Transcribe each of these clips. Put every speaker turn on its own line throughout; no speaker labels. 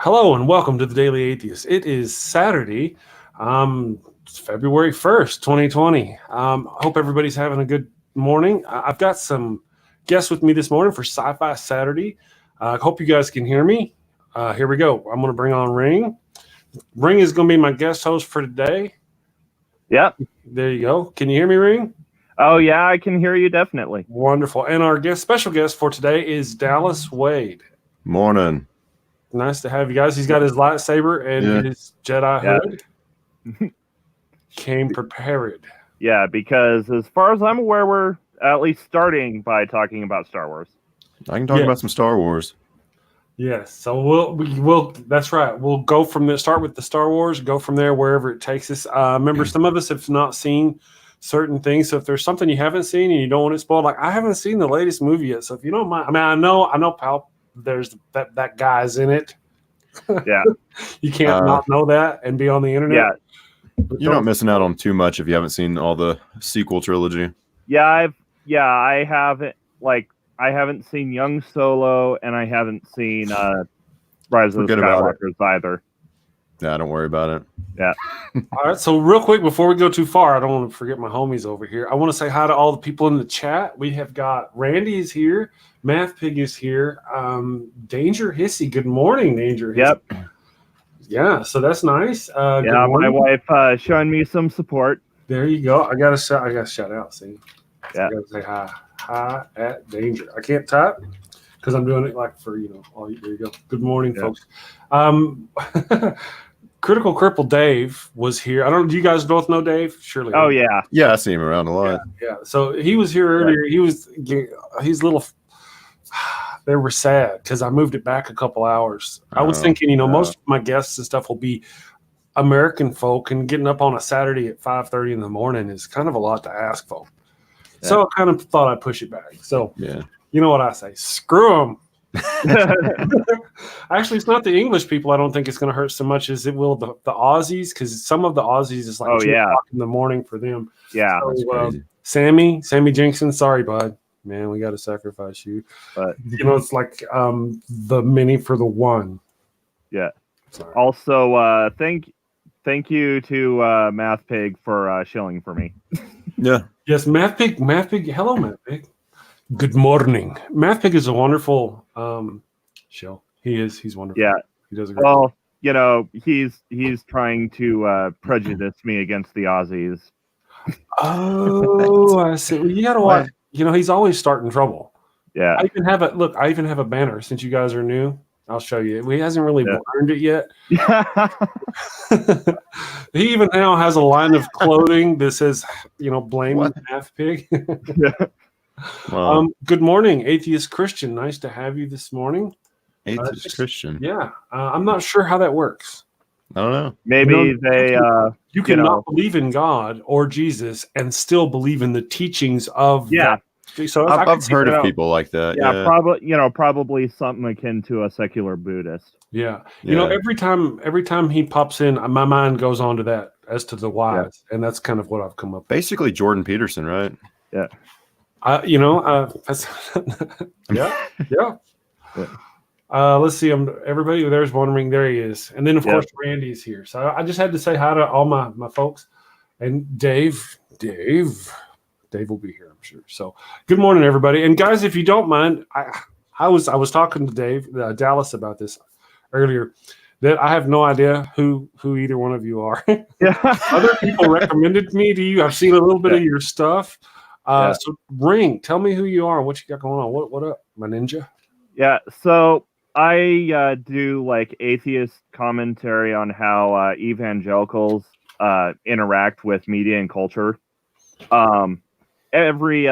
Hello and welcome to the Daily Atheist. It is Saturday, it's February 1st, 2020. Hope everybody's having a good morning. I've got some guests with me this morning for Sci-Fi Saturday. I hope you guys can hear me. Here we go. I'm going to bring on Ring. Ring is going to be my guest host for today.
Yep.
There you go. Can you hear me, Ring?
Oh, yeah, I can hear you definitely.
Wonderful. And our special guest for today is Dallas Wade.
Morning.
Nice to have you guys. He's got his lightsaber and his Jedi hood. Came prepared.
Yeah, because as far as I'm aware, we're at least starting by talking about Star Wars.
I can talk about some Star Wars.
Yes, so we'll that's right. We'll go from there, start with the Star Wars, go from there wherever it takes us. Remember, some of us have not seen certain things, so if there's something you haven't seen and you don't want it spoiled, like I haven't seen the latest movie yet, so if you don't mind, I mean, I know, pal, there's that guy's in it.
Yeah,
you can't not know that and be on the internet.
Yeah,
you're not missing out on too much if you haven't seen all the sequel trilogy.
I haven't. I haven't seen Young Solo, and I haven't seen Rise of the Skywalkers either.
Yeah, don't worry about it.
Yeah.
All right, so real quick, before we go too far, I don't want to forget my homies over here. I want to say hi to all the people in the chat. We have got Randy is here. Mathpig is here. Danger Hissy. Good morning, Danger Hissy.
Yep.
Yeah, so that's nice.
Yeah, my wife showing me some support.
There you go. I got to shout out. See?
Yeah.
I got to say hi. Hi at Danger. I can't type because I'm doing it like for, there you go. Good morning, folks. Critical Cripple Dave was here. Do you guys both know Dave? Surely.
Oh, yeah.
Yeah, I see him around a lot.
Yeah. So he was here earlier. He's little. They were sad because I moved it back a couple hours. I was thinking, most of my guests and stuff will be American folk, and getting up on a Saturday at 5:30 in the morning is kind of a lot to ask for. Yeah. So I kind of thought I'd push it back. So you know what I say? Screw them. Actually, it's not the English people. I don't think it's going to hurt so much as it will the Aussies, because some of the Aussies is like 2 o'clock in the morning for them.
Yeah.
So, Sammy Jenkson, sorry, bud. Man, we got to sacrifice you.
But
it's like the many for the one.
Yeah.
Sorry.
Also, thank you to Mathpig for shilling for me.
Yeah.
Yes, Mathpig. Hello, Mathpig. Good morning. Mathpig is a wonderful show. He's wonderful.
Yeah.
He does a great job.
He's trying to prejudice me against the Aussies.
Oh, I see. Well, you got to watch. He's always starting trouble.
Yeah.
I even have a banner since you guys are new. I'll show you. He hasn't really learned it yet. He even now has a line of clothing that says, blame Mathpig.
Yeah. Wow.
Good morning, Atheist Christian. Nice to have you this morning.
Atheist Christian.
Yeah. I'm not sure how that works.
I don't know.
Maybe
you cannot believe in God or Jesus and still believe in the teachings of that. So
I've heard of people like that.
Yeah, probably something akin to a secular Buddhist.
Yeah. Every time he pops in, my mind goes on to that as to the whys, and that's kind of what I've come up with.
Basically Jordan Peterson, right?
Yeah.
That's yeah. Let's see. Everybody there's wondering. There he is, and then of course Randy's here. So I just had to say hi to all my folks, and Dave will be here, I'm sure. So good morning, everybody, and guys, if you don't mind, I was talking to Dave Dallas about this earlier. That I have no idea who either one of you are. Other people recommended me to you. I've seen a little bit of your stuff. So Ring, tell me who you are and what you got going on. What up, my ninja?
Yeah, so I do like atheist commentary on how evangelicals interact with media and culture. Every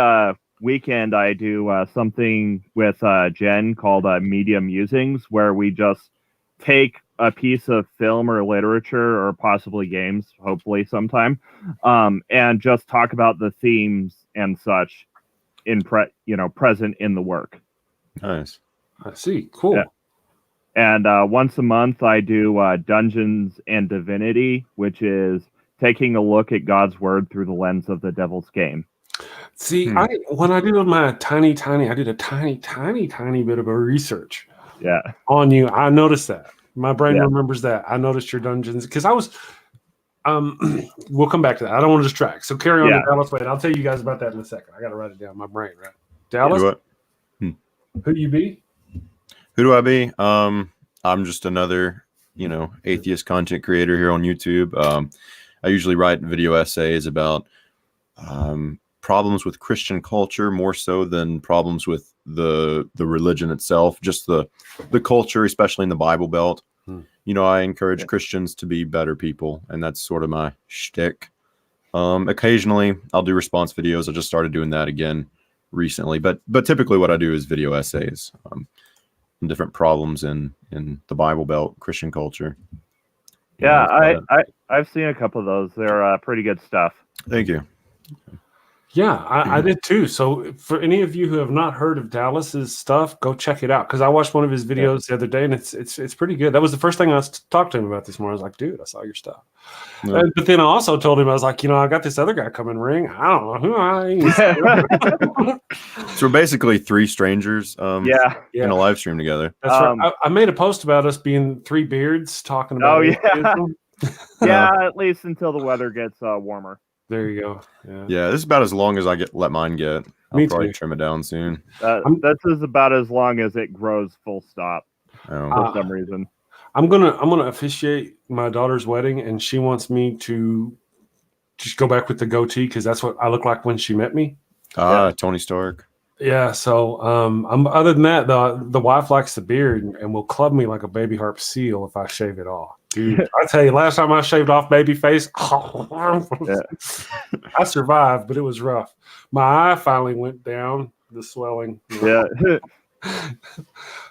weekend I do something with Jen called Media Musings, where we just take a piece of film or literature or possibly games, hopefully sometime, and just talk about the themes and such present in the work.
Nice.
I see. Cool.
Yeah. And once a month I do Dungeons and Divinity, which is taking a look at God's word through the lens of the devil's game.
See, when I did my I did a tiny bit of a research
Yeah.
on you. I noticed that. My brain remembers that. I noticed your dungeons because I was. We'll come back to that. I don't want to distract. So carry on to Dallas. Wait, I'll tell you guys about that in a second. I got to write it down in my brain. Right, Dallas. Who you be?
Who do I be? I'm just another, atheist content creator here on YouTube. I usually write video essays about problems with Christian culture more so than problems with the religion itself, just the culture, especially in the Bible Belt. I encourage Christians to be better people, and that's sort of my shtick. Occasionally, I'll do response videos. I just started doing that again recently, but typically what I do is video essays on different problems in the Bible Belt, Christian culture.
Yeah, I've seen a couple of those. They're pretty good stuff.
Thank you.
Yeah, I did too. So for any of you who have not heard of Dallas's stuff, go check it out. Because I watched one of his videos the other day, and it's pretty good. That was the first thing I talked to him about this morning. I was like, dude, I saw your stuff. Yeah. But then I also told him, I was like, I got this other guy coming ring. I don't know who I am.
So we're basically three strangers in a live stream together.
That's right. I made a post about us being three beards talking about
at least until the weather gets warmer.
There you go.
Yeah, this is about as long as I let mine get. I'll probably trim it down soon.
This is about as long as it grows full stop for some reason.
I'm gonna officiate my daughter's wedding, and she wants me to just go back with the goatee because that's what I look like when she met me.
Tony Stark.
Yeah. So other than that, the wife likes the beard and will club me like a baby harp seal if I shave it off. Dude, I tell you, last time I shaved off baby face, I survived, but it was rough. My eye finally went down, the swelling.
Yeah.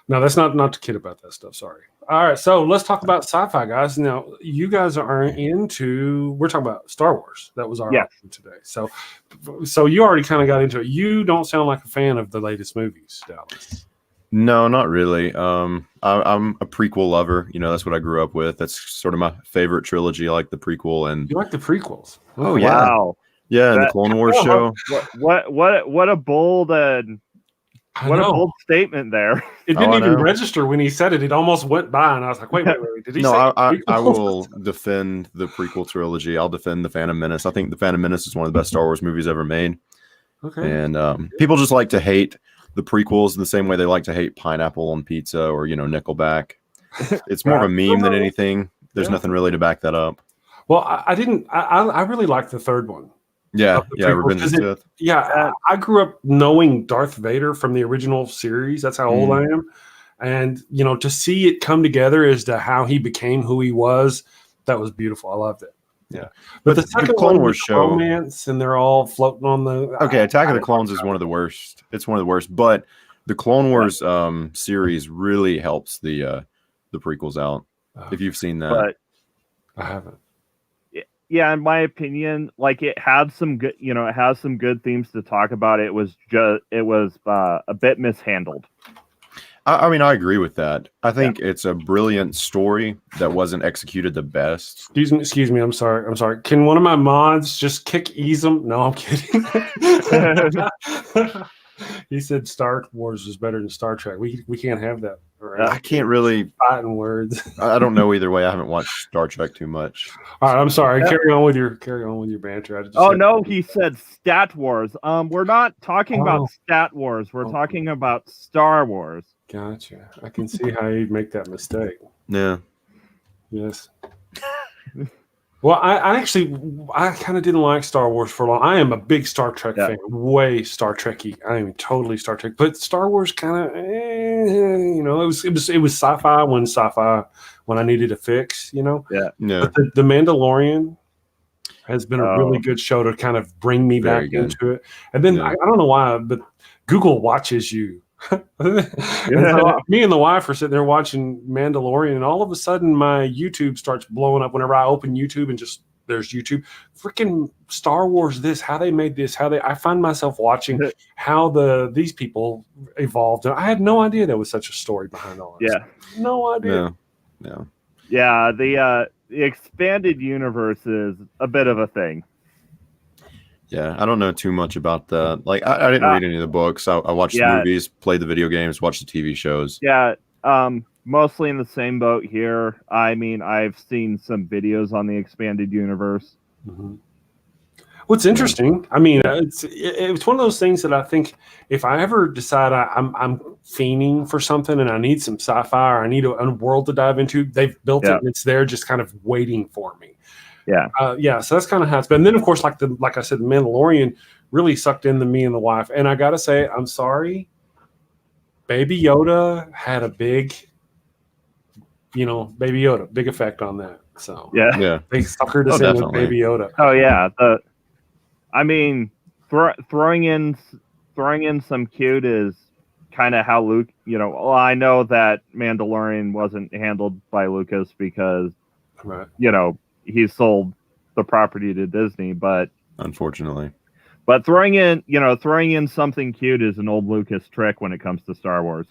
No, that's not to kid about that stuff. Sorry. All right, so let's talk about sci-fi, guys. Now, you guys are we're talking about Star Wars. That was our option today. So you already kind of got into it. You don't sound like a fan of the latest movies, Dallas.
No, not really. I'm a prequel lover. That's what I grew up with. That's sort of my favorite trilogy. I like the prequel. And
you like the prequels?
Oh yeah,
wow.
Yeah, the Clone Wars show.
What a bold bold statement there.
It didn't even register when he said it. It almost went by, and I was like, wait. Did he say
I will defend the prequel trilogy. I'll defend The Phantom Menace. I think The Phantom Menace is one of the best Star Wars movies ever made.
Okay.
And people just like to hate the prequels in the same way they like to hate pineapple on pizza or, Nickelback. It's more of a meme than anything. There's nothing really to back that up.
Well, I really liked the third one.
Yeah, Revenge of the Sith.
Yeah, I grew up knowing Darth Vader from the original series. That's how old I am. And, to see it come together as to how he became who he was, that was beautiful. I loved it. Yeah. But the second
Clone Wars show,
romance, and they're all floating on the...
Okay, Attack of the Clones is one of the worst. It's one of the worst. But the Clone Wars series really helps the prequels out, if you've seen that.
But
I haven't.
Yeah, in my opinion, it had some good, it has some good themes to talk about. It was a bit mishandled.
I mean, I agree with that. I think it's a brilliant story that wasn't executed the best.
Excuse me. I'm sorry. Can one of my mods just kick Easem? No, I'm kidding. He said Star Wars was better than Star Trek. We can't have that. Right?
I can't really
fighting words.
I don't know either way. I haven't watched Star Trek too much.
All right, I'm sorry. Carry on with your banter.
He said Stat Wars. We're not talking about Stat Wars. We're talking about Star Wars.
Gotcha. I can see how you'd make that mistake.
Yeah.
Yes. Well, I kind of didn't like Star Wars for long. I am a big Star Trek fan, way Star Trek-y. I am totally Star Trek, but Star Wars kind of, it was sci-fi when I needed a fix,
Yeah.
But the Mandalorian has been a really good show to kind of bring me back into it. And then I don't know why, but Google watches you. So me and the wife are sitting there watching Mandalorian, and all of a sudden my YouTube starts blowing up whenever I open YouTube, and just there's YouTube. Freaking Star Wars, how they made this, I find myself watching how these people evolved, and I had no idea there was such a story behind all this. No idea.
Yeah. The expanded universe is a bit of a thing.
Yeah, I don't know too much about that. I didn't read any of the books. I watched the movies, played the video games, watched the TV shows.
Yeah, mostly in the same boat here. I mean, I've seen some videos on the expanded universe.
Mm-hmm. What's interesting, I mean, it's one of those things that I think if I ever decide I'm fiending for something and I need some sci-fi or I need a world to dive into, they've built it and it's there just kind of waiting for me.
Yeah.
So that's kind of how it's been. And then, of course, like I said, The Mandalorian really sucked into me and the wife. And I got to say, I'm sorry, Baby Yoda had a big, Baby Yoda, big effect on that. So
yeah,
they suckered us in with Baby Yoda.
Oh yeah, I mean, throwing in some cute is kind of how Luke. Well, I know that Mandalorian wasn't handled by Lucas because he sold the property to Disney, but
unfortunately.
But throwing in something cute is an old Lucas trick when it comes to Star Wars.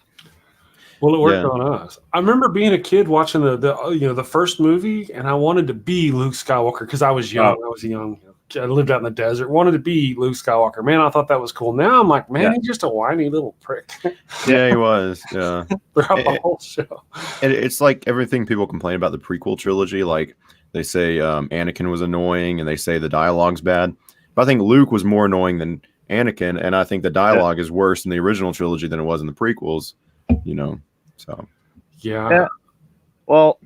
Well, it worked on us. I remember being a kid watching the first movie, and I wanted to be Luke Skywalker because I was young. I was young. I lived out in the desert. Wanted to be Luke Skywalker. Man, I thought that was cool. Now I'm like, man, he's just a whiny little prick.
Yeah, he was. Yeah,
throughout the whole show.
And it's like everything people complain about the prequel trilogy. Like they say Anakin was annoying, and they say the dialogue's bad. But I think Luke was more annoying than Anakin, and I think the dialogue is worse in the original trilogy than it was in the prequels. So
yeah.
Well,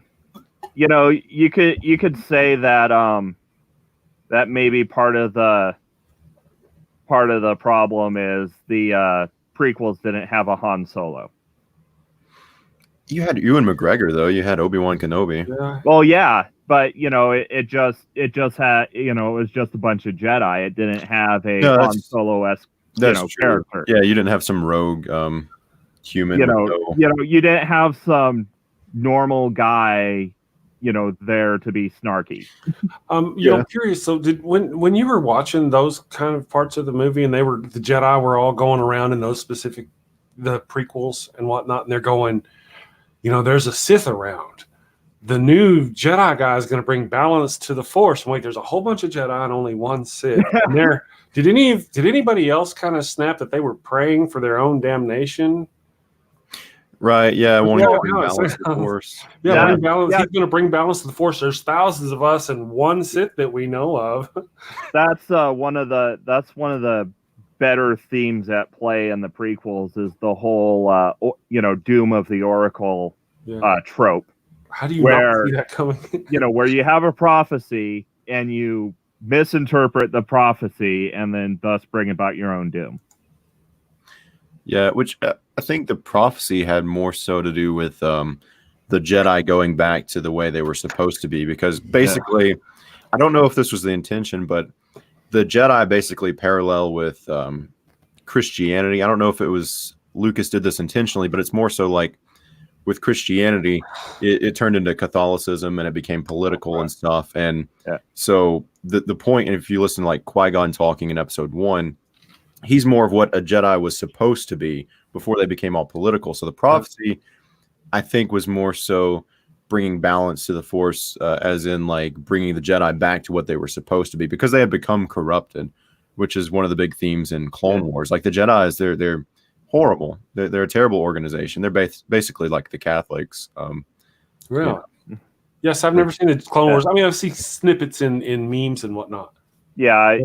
you could say that that maybe part of the problem is the prequels didn't have a Han Solo.
You had Ewan McGregor though. You had Obi-Wan Kenobi.
Yeah.
Well, yeah, but it just had it was just a bunch of Jedi. It didn't have a Han Solo-esque character.
Yeah, you didn't have some rogue human.
You didn't have some normal guy there to be snarky.
I'm curious. So when you were watching those kind of parts of the movie and the Jedi were all going around in those specific, the prequels and whatnot, and they're going, there's a Sith around. The new Jedi guy is going to bring balance to the Force. And wait, there's a whole bunch of Jedi and only one Sith. And did anybody else kind of snap that they were praying for their own damnation?
Right, yeah, wanting to bring balance to the Force.
Bring balance. He's going to bring balance to the Force. There's thousands of us and one Sith that we know of.
That's one of the better themes at play in the prequels is the whole doom of the Oracle trope.
How do you not see that coming?
Where you have a prophecy and you misinterpret the prophecy and then thus bring about your own doom.
Yeah, which I think the prophecy had more so to do with the Jedi going back to the way they were supposed to be. Because basically, I don't know if this was the intention, but the Jedi basically parallel with Christianity. I don't know if it was Lucas did this intentionally, but it's more so like with Christianity, it turned into Catholicism and it became political and stuff. And so the point, and if you listen to like Qui-Gon talking in episode 1, he's more of what a Jedi was supposed to be before they became all political. So the prophecy, I think, was more so bringing balance to the Force, as in like bringing the Jedi back to what they were supposed to be, because they had become corrupted, which is one of the big themes in Clone Wars. Like the Jedis, they're horrible. They're a terrible organization. They're basically like the Catholics.
Really? Yeah. Yes, I've never seen the Clone Wars. I mean, I've seen snippets in memes and whatnot.
Yeah,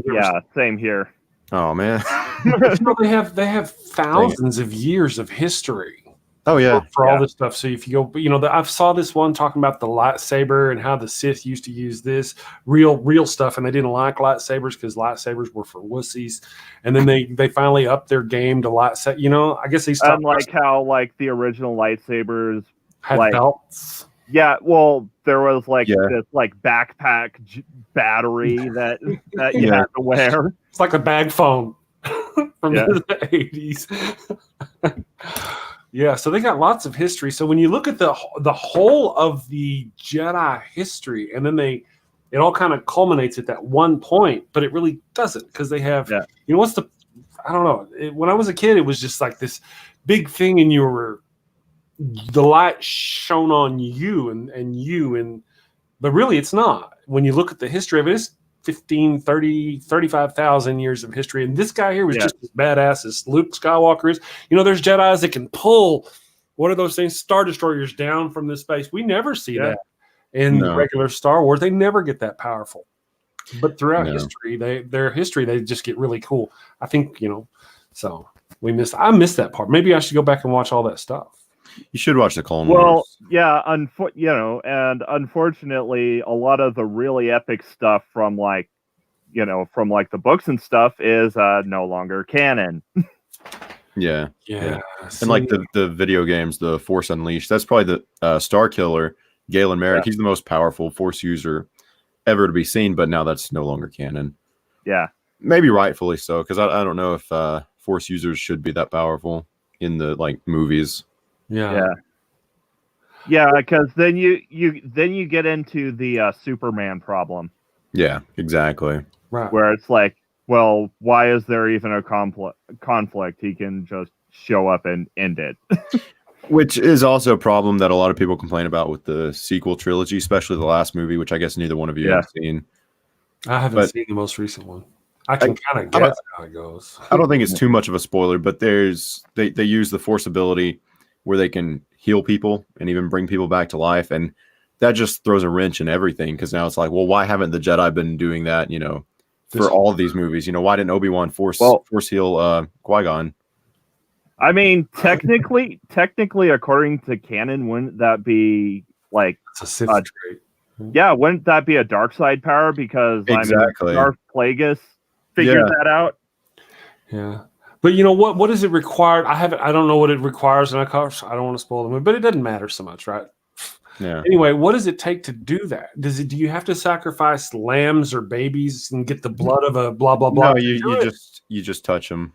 same here.
Oh man,
they have thousands of years of history.
Oh yeah,
for all this stuff. So if you go, I saw this one talking about the lightsaber and how the Sith used to use this real stuff, and they didn't like lightsabers because lightsabers were for wussies. And then they finally upped their game to lightsaber. I guess they stopped.
Like how the original lightsabers
had belts.
Yeah, well, there was this backpack battery that you had to wear.
It's like a bag phone from the 80s. Yeah, so they got lots of history. So when you look at the whole of the Jedi history, and then it all kind of culminates at that one point, but it really doesn't, because they have, I don't know. When I was a kid, it was just like this big thing, and the light shone on you and but really it's not. When you look at the history of it, it's 15, 30, 35,000 years of history. And this guy here was just as badass as Luke Skywalker is. There's Jedis that can pull What are those things? Star Destroyers down from the space. We never see that in
No.
regular Star Wars. They never get that powerful. But throughout
No.
history, they just get really cool. I think, so I missed that part. Maybe I should go back and watch all that stuff.
You should watch the Clone Wars.
Yeah, and unfortunately, a lot of the really epic stuff from like the books and stuff is no longer canon.
Yeah.
So,
And like the video games, the Force Unleashed, that's probably the Star Killer, Galen Merrick. He's the most powerful Force user ever to be seen, but now that's no longer canon.
Yeah.
Maybe rightfully so, because I don't know if Force users should be that powerful in the movies.
Yeah,
because then you get into the Superman problem.
Yeah, exactly.
right.
Where it's like, well, why is there even a conflict? He can just show up and end it.
Which is also a problem that a lot of people complain about with the sequel trilogy, especially the last movie, which I guess neither one of you have seen.
I haven't seen the most recent one. I can kind of guess how it goes.
I don't think it's too much of a spoiler, but they use the Force ability where they can heal people and even bring people back to life, and that just throws a wrench in everything, because now it's like, well, why haven't the Jedi been doing that, for all of these movies? Why didn't Obi-Wan force heal Qui-Gon?
I mean, technically, according to canon, wouldn't that be like
It's a Sith trait.
Yeah, wouldn't that be a dark side power? Because
Exactly.
Darth Plagueis figured that out.
Yeah, but what does it require? I don't know what it requires, and I don't want to spoil the movie, but it doesn't matter so much, right?
Yeah.
Anyway, what does it take to do that? Do you have to sacrifice lambs or babies and get the blood of a blah blah blah?
No, you just touch them,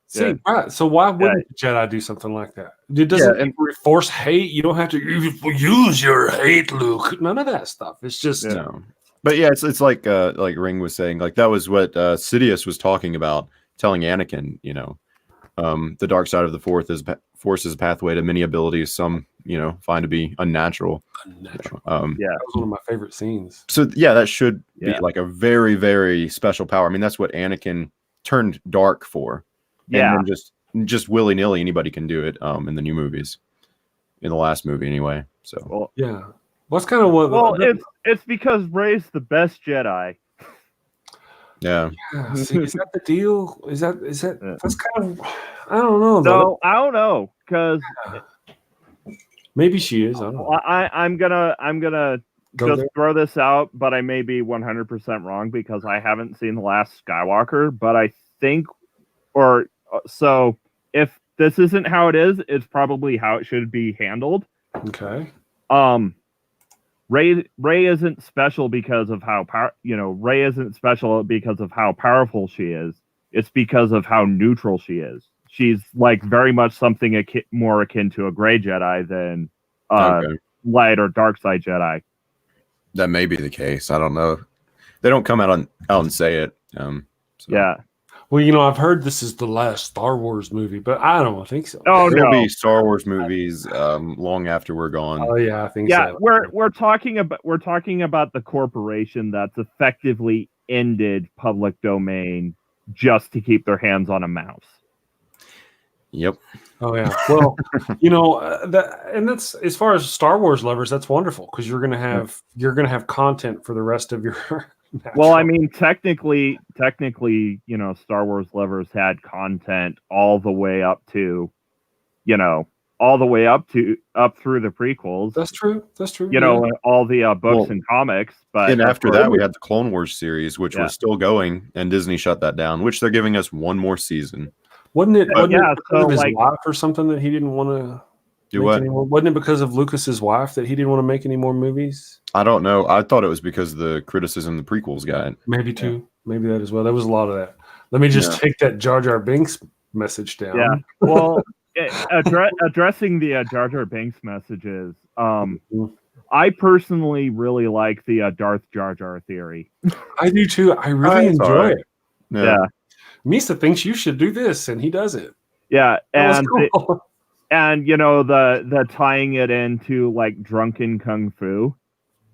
See, right. So why wouldn't the Jedi do something like that? It doesn't force hate. You don't have to use your hate, Luke. None of that stuff. It's just
no. But yeah, it's like Ring was saying, like that was what Sidious was talking about, telling Anakin, the dark side of the Force is a pathway to many abilities some, find to be unnatural.
That was one of my favorite scenes.
So yeah, that should be like a very, very special power. I mean, that's what Anakin turned dark for. And then just willy-nilly anybody can do it in the new movies, in the last movie anyway. So
what's kind of what?
Well, it's because Rey's the best Jedi.
Yeah.
See, is that the deal? Is that that's kind of, I don't know.
No, I don't know, because
maybe she is. I don't know.
I'm gonna just throw this out, but I may be 100% wrong because I haven't seen The Last Skywalker. But I think, so if this isn't how it is, it's probably how it should be handled.
Okay.
Rey isn't special because of how Rey isn't special because of how powerful she is. It's because of how neutral she is. She's like very much something more akin to a gray Jedi than light or dark side Jedi.
That may be the case. I don't know. They don't come out and say it.
Yeah.
Well, I've heard this is the last Star Wars movie, but I don't think so.
Oh,
There'll
no.
be Star Wars movies long after we're gone.
Oh yeah, I think so.
Yeah, we're talking about the corporation that's effectively ended public domain just to keep their hands on a mouse.
Yep.
Oh yeah. Well, that's, as far as Star Wars lovers, that's wonderful, because you're gonna have content for the rest of your.
Well, I mean, technically, Star Wars lovers had content all the way up to, up through the prequels.
That's true.
All the books and comics. But
and after that, we had the Clone Wars series, which was still going, and Disney shut that down, which they're giving us one more season.
Wasn't it because of his wife or something that he didn't want to
do what?
Wasn't it because of Lucas's wife that he didn't want to make any more movies?
I don't know. I thought it was because of the criticism the prequels got.
Maybe too. Yeah. Maybe that as well. There was a lot of that. Let me just take that Jar Jar Binks message down.
Yeah. Well, addressing the Jar Jar Binks messages, I personally really like the Darth Jar Jar theory.
I do too. I really enjoy it.
Yeah.
Misa thinks you should do this, and he does it.
Yeah, and
cool.
And the tying it into like drunken kung fu.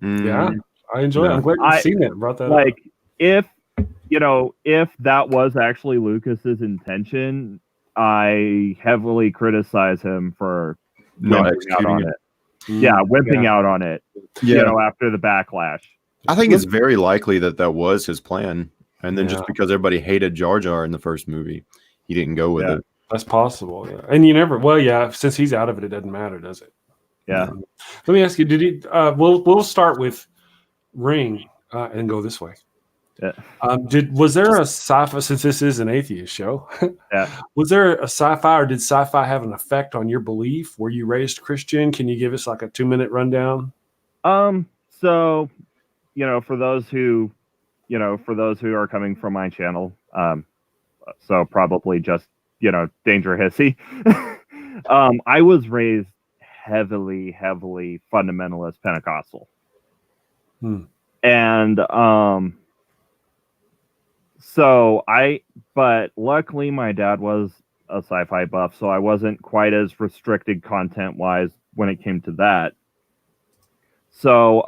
Yeah, I enjoy it. I'm glad you've seen it. Brought that
like
up.
if that was actually Lucas's intention, I heavily criticize him for
not
wimping out
executing
on
it.
it. Yeah, wimping
Yeah.
out on it.
Yeah.
You know, after the backlash.
I think it's very likely that that was his plan, and then just
Yeah.
because everybody hated Jar Jar in the first movie, he didn't go with
Yeah.
it.
That's possible. Yeah. And you never. Well, yeah. Since he's out of it, it doesn't matter, does it?
Yeah.
Let me ask you. Did he? We'll start with Ring and go this way.
Yeah.
Was there a sci-fi, since this is an atheist show,
Yeah.
was there a sci-fi, or did sci-fi have an effect on your belief? Were you raised Christian? Can you give us like a 2-minute rundown?
So, you know, for those who are coming from my channel, so probably just, you know, Danger Hissy. I was raised heavily fundamentalist Pentecostal. And but luckily my dad was a sci-fi buff, so I wasn't quite as restricted content wise when it came to that. So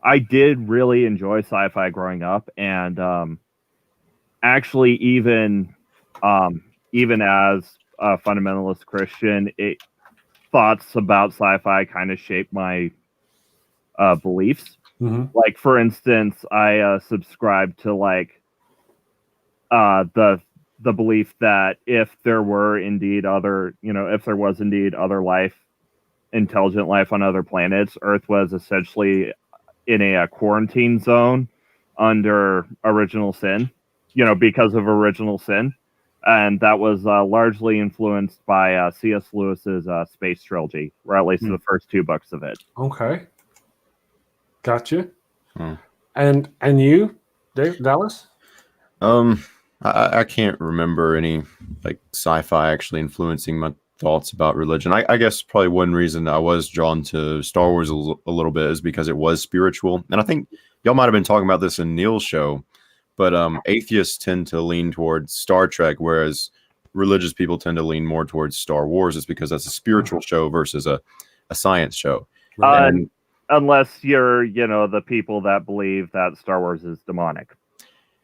I did really enjoy sci-fi growing up, and actually even as a fundamentalist Christian, thoughts about sci-fi kind of shaped my beliefs. Like, for instance, I subscribe to like the belief that if there was indeed other life, intelligent life on other planets, Earth was essentially in a quarantine zone under original sin, you know, because of original sin. And that was largely influenced by C.S. Lewis's Space Trilogy, or at least the first 2 books of it.
Okay. Gotcha. And you, Dave, Dallas?
I can't remember any like sci-fi actually influencing my thoughts about religion. I guess probably one reason I was drawn to Star Wars a little bit is because it was spiritual. And I think y'all might have been talking about this in Neil's show, but atheists tend to lean towards Star Trek, whereas religious people tend to lean more towards Star Wars. It's because that's a spiritual show versus a science show.
Unless you're, you know, the people that believe that Star Wars is demonic.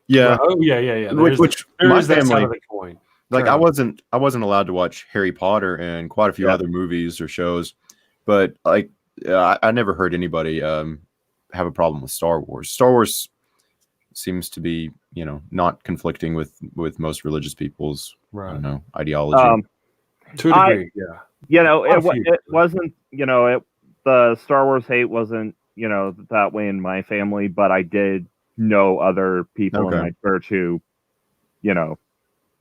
Yeah.
Oh, yeah.
Which my
that side
family,
of the coin.
like, I wasn't allowed to watch Harry Potter and quite a few other movies or shows, but like I never heard anybody have a problem with Star Wars. Star Wars seems to be, you know, not conflicting with most religious people's I don't know, ideology.
To a degree, yeah.
You know, it wasn't, you know, the Star Wars hate wasn't, you know, that way in my family, but I did know other people in my church who, you know,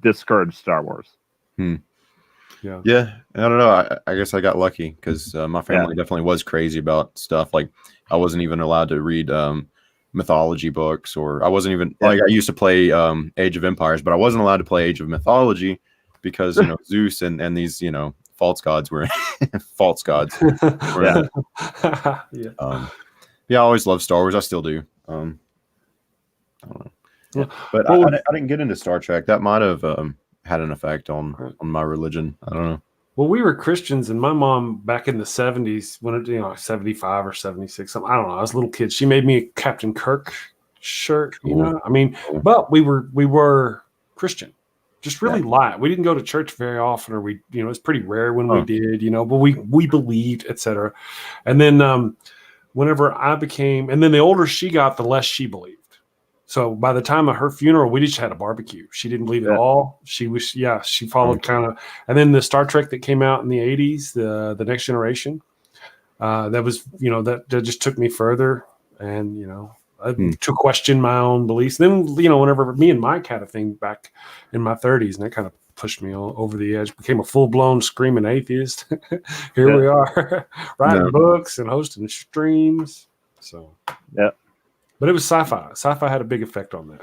discouraged Star Wars.
Yeah, I don't know. I guess I got lucky because my family definitely was crazy about stuff. Like, I wasn't even allowed to read mythology books, or I wasn't even like, I used to play Age of Empires, but I wasn't allowed to play Age of Mythology because, you know, Zeus and these, you know, false gods were false gods. I always loved Star Wars. I still do. I don't know. Yeah. But I didn't get into Star Trek. That might have had an effect on my religion. I don't know.
Well, we were Christians, and my mom back in the 70s, when it, you know, 75 or 76, I don't know, I was a little kid. She made me a Captain Kirk shirt, you know. I mean, but we were Christian, just really light. We didn't go to church very often, or we, you know, it's pretty rare when we did, you know, but we believed, etc. And then whenever I became, and then the older she got, the less she believed. So by the time of her funeral, we just had a barbecue. She didn't believe at all. She was, she followed kind of, and then the Star Trek that came out in the 80s, the Next Generation, that was, you know, that just took me further, and, you know, to question my own beliefs. Then, you know, whenever me and Mike had a thing back in my 30s, and that kind of pushed me over the edge, became a full-blown screaming atheist. Here we are, writing books and hosting streams. So, but it was sci-fi. Sci-fi had a big effect on that.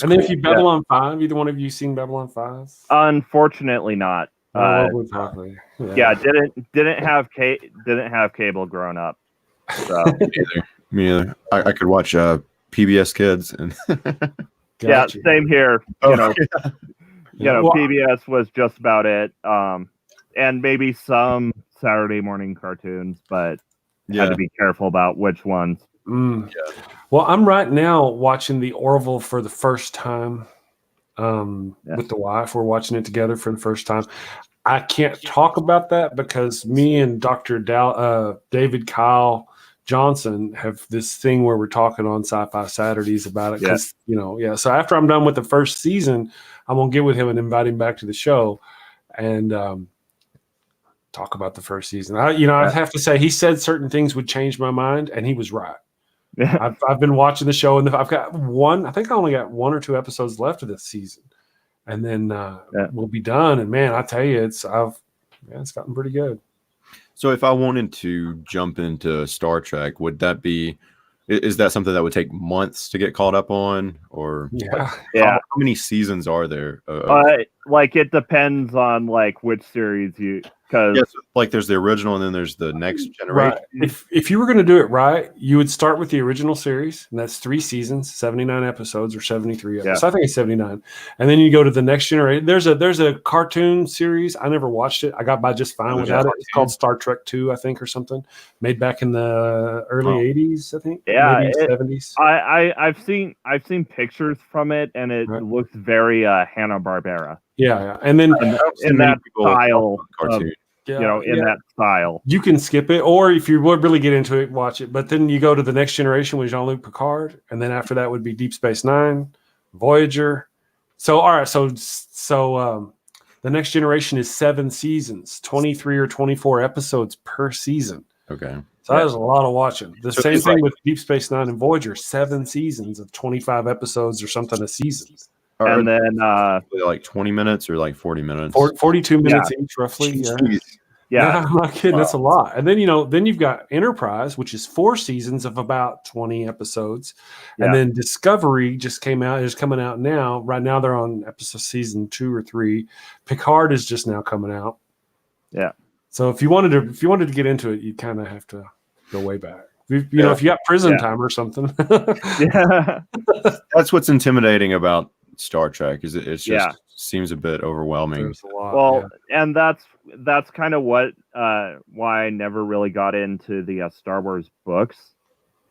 And then if you Babylon 5, either one of you seen Babylon 5?
Unfortunately not.
Exactly.
Didn't have cable growing up. So.
Me either. I could watch PBS Kids and
Gotcha. Same here. You know, PBS was just about it. And maybe some Saturday morning cartoons, but had to be careful about which ones.
Well, I'm right now watching the Orville for the first time. with the wife. We're watching it together for the first time. I can't talk about that because me and Dr. David Kyle Johnson have this thing where we're talking on Sci-Fi Saturdays about it. Because, so after I'm done with the first season, I'm going to get with him and invite him back to the show and talk about the first season. I have to say he said certain things would change my mind, and he was right.
Yeah.
I've been watching the show, and I've got I think I only got 1 or 2 episodes left of this season. And then we'll be done. And man, I tell you, it's gotten pretty good.
So if I wanted to jump into Star Trek, is that something that would take months to get caught up on? Or how many seasons are there?
It depends on which series because
there's the original and then there's the next generation.
Right. If you were going to do it right, you would start with the original series, and that's 3 seasons, 79 episodes or 73 episodes. I think it's 79. And then you go to the next generation. There's a cartoon series. I never watched it. I got by just fine without it. It's called Star Trek 2, I think, or something. Made back in the early 80s, I think.
Yeah,
maybe 70s.
I've seen pictures from it, and it looks very Hanna-Barbera.
Yeah, and then
in that style,
cartoon.
That style.
You can skip it, or if you would really get into it, watch it. But then you go to the next generation with Jean-Luc Picard, and then after that would be Deep Space Nine, Voyager. So all right, so the next generation is 7 seasons, 23 or 24 episodes per season.
Okay.
So that is a lot of watching. The same thing with Deep Space Nine and Voyager, 7 seasons of 25 episodes or something a season.
And then
20 minutes or 40 minutes?
42 minutes each, roughly. Yeah, I'm not kidding. That's a lot. And then then you've got Enterprise, which is 4 seasons of about 20 episodes, and then Discovery just came out. Is coming out now. Right now they're on season 2 or 3. Picard is just now coming out.
Yeah.
So if you wanted to get into it, you kind of have to go way back. If you got prison time or something.
That's what's intimidating about Star Trek is it just seems a bit overwhelming.
And that's kind of what why I never really got into the Star Wars books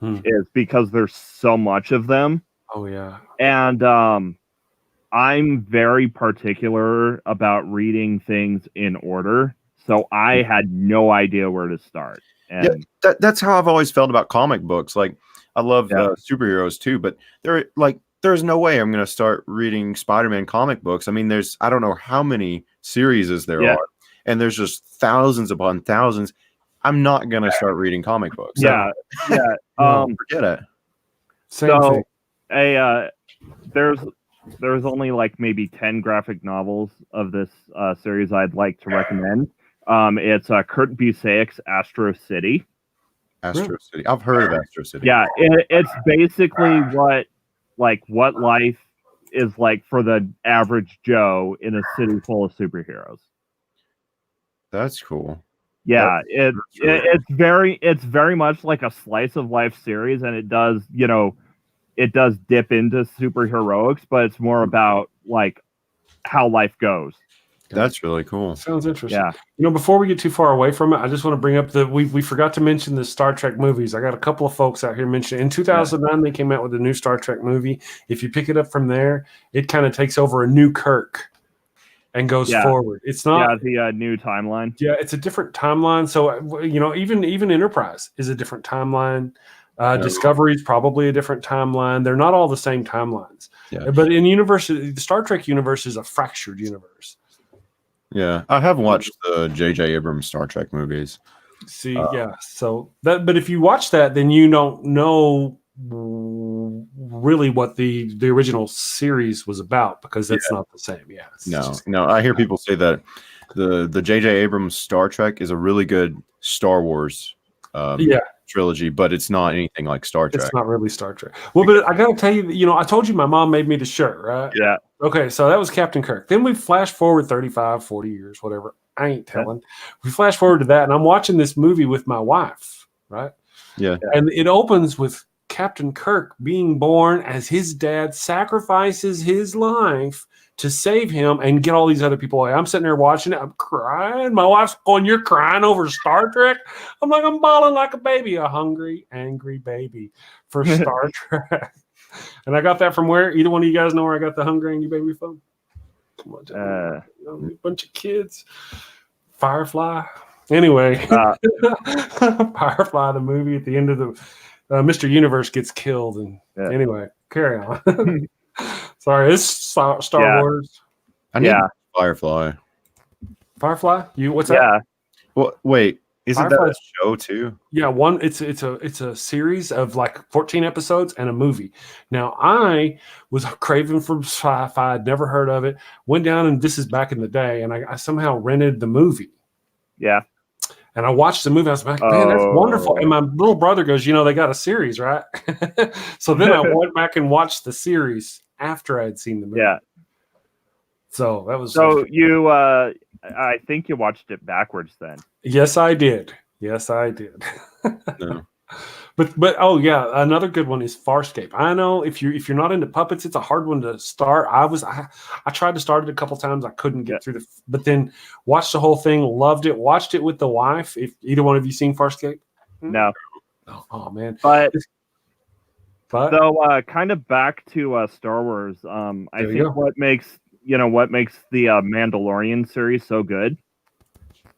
is because there's so much of them.
Oh yeah.
And I'm very particular about reading things in order, so I had no idea where to start. And
that's how I've always felt about comic books. Like I love superheroes too, but there's no way I'm going to start reading Spider-Man comic books. I mean, I don't know how many series there are, and there's just thousands upon thousands. I'm not going to start reading comic books.
Forget it.
Same thing.
There's only maybe 10 graphic novels of this series I'd like to recommend. It's Kurt Busiek's Astro City.
Astro City. I've heard of Astro City.
Yeah, it's basically what life is like for the average Joe in a city full of superheroes.
That's cool.
Yeah, it's very much like a slice of life series, and it does dip into superheroics, but it's more about how life goes.
That's really cool.
Sounds interesting.
Yeah.
Before we get too far away from it, I just want to bring up we forgot to mention the Star Trek movies. I got a couple of folks out here mentioning in 2009 they came out with a new Star Trek movie. If you pick it up from there, it kind of takes over a new Kirk and goes forward. It's not
the new timeline.
Yeah, it's a different timeline. So even Enterprise is a different timeline. Discovery is probably a different timeline. They're not all the same timelines.
Yeah.
But in the Star Trek universe is a fractured universe.
Yeah, I have watched the J.J. Abrams Star Trek movies.
See, so but if you watch that, then you don't know really what the original series was about because that's not the same. Yeah,
no. I hear people say that the J.J. Abrams Star Trek is a really good Star Wars trilogy, but it's not anything like Star Trek.
It's not really Star Trek. Well, but I got to tell you, I told you my mom made me the shirt, right?
Yeah.
Okay, so that was Captain Kirk. Then we flash forward 35, 40 years, whatever. I ain't telling. We flash forward to that, and I'm watching this movie with my wife, right?
Yeah.
And it opens with Captain Kirk being born as his dad sacrifices his life to save him and get all these other people away. I'm sitting there watching it. I'm crying. My wife's going, "You're crying over Star Trek?" I'm like, I'm bawling like a baby, a hungry, angry baby for Star Trek. And I got that from where? Either one of you guys know where I got the Hungry Angry Baby from? Come on, a bunch of kids. Firefly. Anyway, Firefly, the movie at the end of the Mr. Universe gets killed. And anyway, carry on. Sorry, it's Star Wars.
I need Firefly.
Firefly? What's that?
Yeah.
Well, wait. Isn't that a show too?
Yeah, it's a series of like 14 episodes and a movie. Now I was craving for Sci-Fi, I'd never heard of it. Went down, and this is back in the day, and I somehow rented the movie.
Yeah.
And I watched the movie. I was like, man, that's wonderful. And my little brother goes, they got a series, right? So then I went back and watched the series after I had seen the movie.
Yeah.
So that was
you I think you watched it backwards then.
Yes, I did.
No.
But oh yeah, another good one is Farscape. I know if you're not into puppets, it's a hard one to start. I tried to start it a couple times. I couldn't get through but then watched the whole thing, loved it, watched it with the wife. If either one of you seen Farscape?
No.
Oh man.
But though kind of back to Star Wars, I think what makes the Mandalorian series so good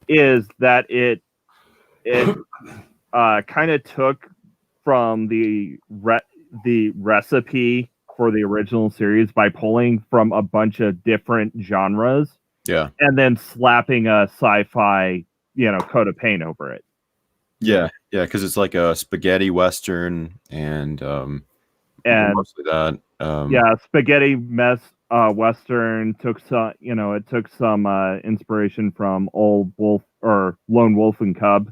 is that it kind of took from the recipe for the original series by pulling from a bunch of different genres, and then slapping a sci-fi coat of paint over it.
Yeah, because it's like a spaghetti western and mostly that.
Spaghetti western took some inspiration from Old Wolf or Lone Wolf and Cub,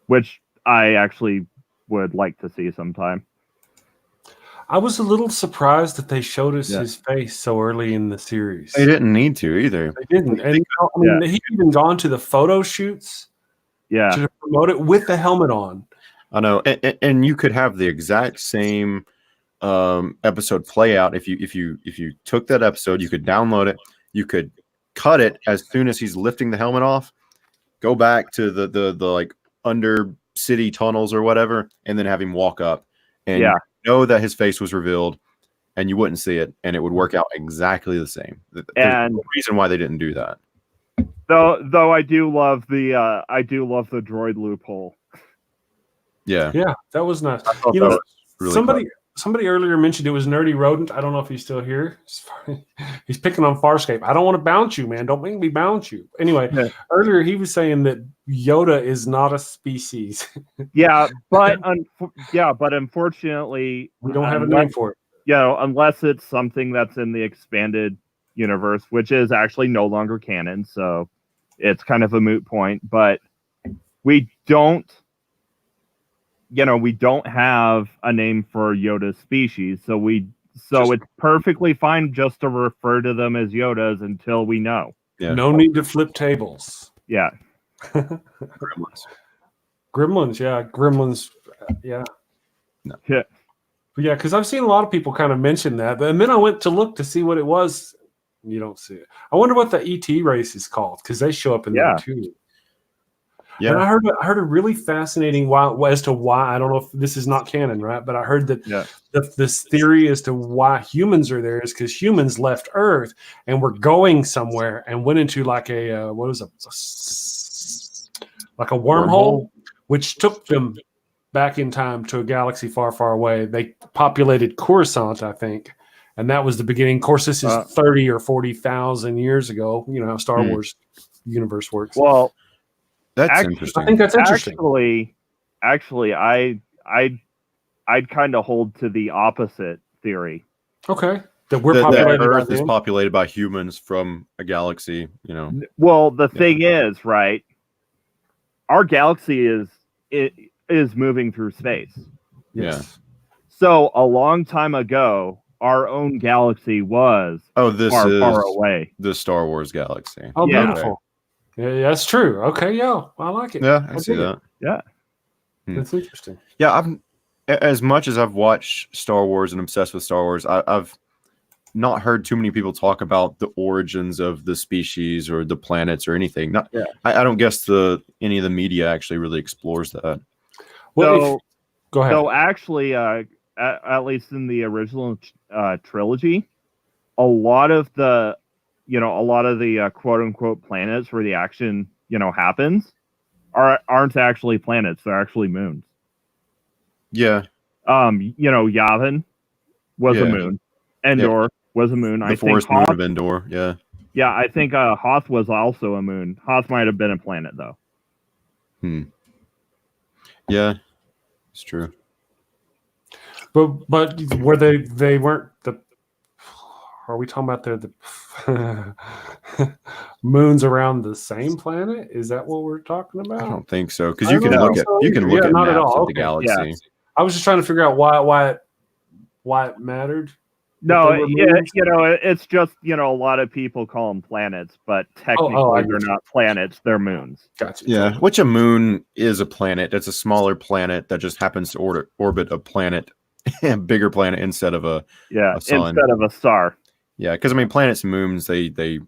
which I actually would like to see sometime.
I was a little surprised that they showed us his face so early in the series.
They didn't need to either.
They didn't. And he'd even gone to the photo shoots to promote it with the helmet on.
I know. And you could have the exact same episode play out if you took that episode, you could download it, you could cut it as soon as he's lifting the helmet off, go back to the like under city tunnels or whatever, and then have him walk up and know that his face was revealed, and you wouldn't see it, and it would work out exactly the same. There's no reason why they didn't do that.
Though I do love the droid loophole.
Yeah, that was nice.
That was really
somebody earlier mentioned it was Nerdy Rodent. I don't know if he's still here. He's picking on Farscape. I don't want to bounce you, man. Don't make me bounce you. Anyway, earlier he was saying that Yoda is not a species.
but unfortunately,
we don't have a name for it.
Unless it's something that's in the expanded universe, which is actually no longer canon, so it's kind of a moot point. But we don't have a name for Yoda's species, so it's perfectly fine just to refer to them as Yodas until we know.
Yeah. No need to flip tables.
Yeah.
Gremlins, yeah.
No.
Yeah. Yeah, because I've seen a lot of people kind of mention that, and then I went to look to see what it was. You don't see it. I wonder what the ET race is called, because they show up in there too. Yeah, and I heard a really fascinating as to why. I don't know if this is not canon, right? But I heard that this theory as to why humans are there is because humans left Earth and were going somewhere and went into like a wormhole, which took them back in time to a galaxy far, far away. They populated Coruscant, I think, and that was the beginning. Of course, this is 30 or 40,000 years ago. You know how Star Wars universe works.
Well.
That's interesting.
I think that's interesting.
Actually, I'd kind of hold to the opposite theory.
Okay, that Earth
is populated by humans from a galaxy.
Well, the thing is, right? Our galaxy is moving through space.
Yes.
Yeah.
So a long time ago, our own galaxy was far away.
The Star Wars galaxy.
Oh, beautiful. Yeah, that's true. Okay, I like it.
Yeah, I see that.
Yeah,
that's interesting.
Yeah, as much as I've watched Star Wars and obsessed with Star Wars, I've not heard too many people talk about the origins of the species or the planets or anything. I don't guess any of the media actually really explores that.
Well, go ahead.
So actually, at least in the original trilogy, a lot of the quote unquote planets where the action happens aren't actually planets; they're actually moons.
Yeah.
Yavin was a moon. Endor was a moon.
The forest moon of Endor. Yeah.
Yeah, I think Hoth was also a moon. Hoth might have been a planet though.
Yeah, it's true.
But were they weren't the? Are we talking about the moons around the same planet? Is that what we're talking about?
I don't think so, because you can look at maps of the galaxy.
Yeah. I was just trying to figure out why it mattered.
No, it's just a lot of people call them planets, but technically they're not planets; they're moons.
Gotcha.
Yeah, which a moon is a planet. It's a smaller planet that just happens to orbit a planet, a bigger planet instead of a sun.
Instead of a star.
Yeah, because planets and moons they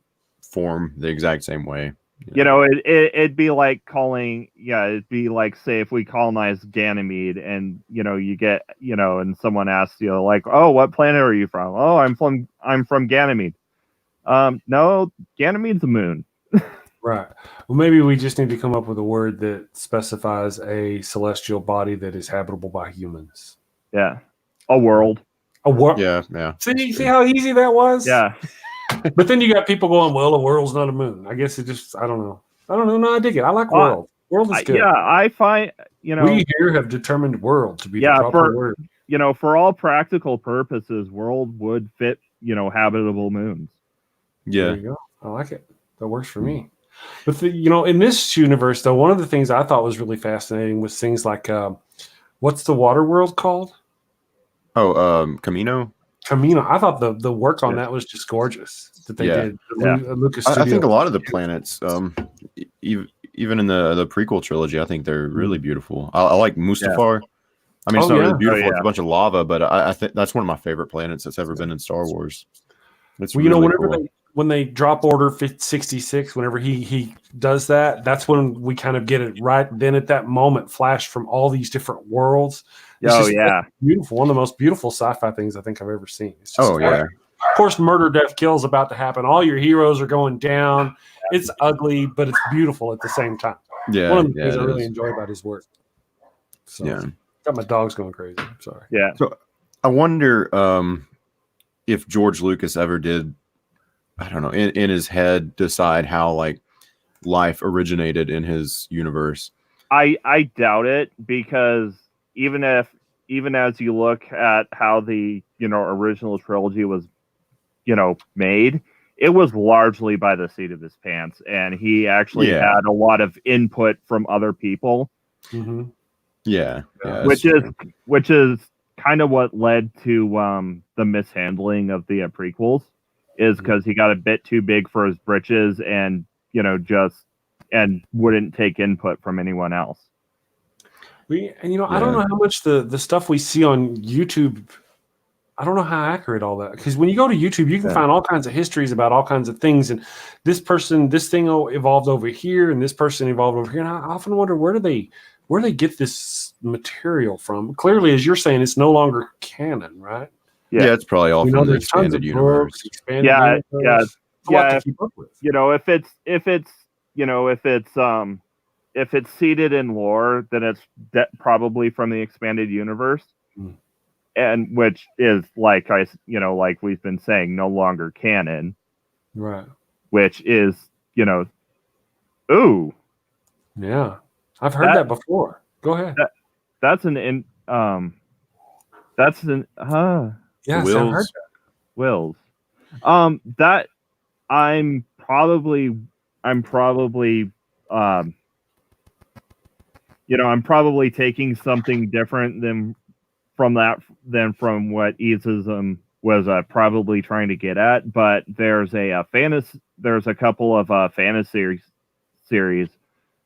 form the exact same way.
It'd be like it'd be like, say, if we colonize Ganymede and you get and someone asks you like, oh, what planet are you from? Oh, I'm from Ganymede. No, Ganymede's a moon.
Right. Well, maybe we just need to come up with a word that specifies a celestial body that is habitable by humans.
Yeah, a world.
A world.
Yeah.
See how easy that was?
Yeah.
But then you got people going, well, a world's not a moon. I guess I don't know. No, I dig it. I like world. World is good.
Yeah, I find,
we here have determined world to be the proper word.
For all practical purposes, world would fit, habitable moons.
Yeah.
There you go. I like it. That works for me. But in this universe, though, one of the things I thought was really fascinating was things like, what's the water world called?
Oh, Camino.
I thought the work on that was just gorgeous that they did. Lucas Studio.
I think a lot of the planets, even in the prequel trilogy, I think they're really beautiful. I like Mustafar. I mean, it's not really beautiful; it's a bunch of lava, but I think that's one of my favorite planets that's ever been in Star Wars. It's really
whenever
cool.
when they drop Order 66, whenever he does that, that's when we kind of get it right. Then at that moment, flash from all these different worlds. It's beautiful. One of the most beautiful sci-fi things I think I've ever seen. It's just, of course, murder, death, kills about to happen. All your heroes are going down. It's ugly, but it's beautiful at the same time.
Yeah,
one of the things I really enjoy about his work. So, got my dogs going crazy. I'm sorry.
Yeah.
So I wonder if George Lucas ever did, I don't know, in his head decide how life originated in his universe.
I doubt it, because even as you look at how the original trilogy was made, it was largely by the seat of his pants, and he actually had a lot of input from other people.
Mm-hmm.
Yeah,
which is kind of what led to the mishandling of the prequels, is because he got a bit too big for his britches and and wouldn't take input from anyone else.
I don't know how much the stuff we see on YouTube, I don't know how accurate all that, because when you go to YouTube, you can find all kinds of histories about all kinds of things, and this thing evolved over here, and this person evolved over here, and I often wonder where do they get this material from? Clearly, as you're saying, it's no longer canon, right?
Yeah, it's probably all from the expanded universe.
To keep up with. If it's seated in lore, then it's probably from the expanded universe, and which is like we've been saying, no longer canon,
right? Which
is I've
heard that before. Go ahead. Yes,
Wills.
I've heard that.
Wills. That I'm probably I'm probably taking something different than from what atheism was probably trying to get at. But there's a couple of fantasy series.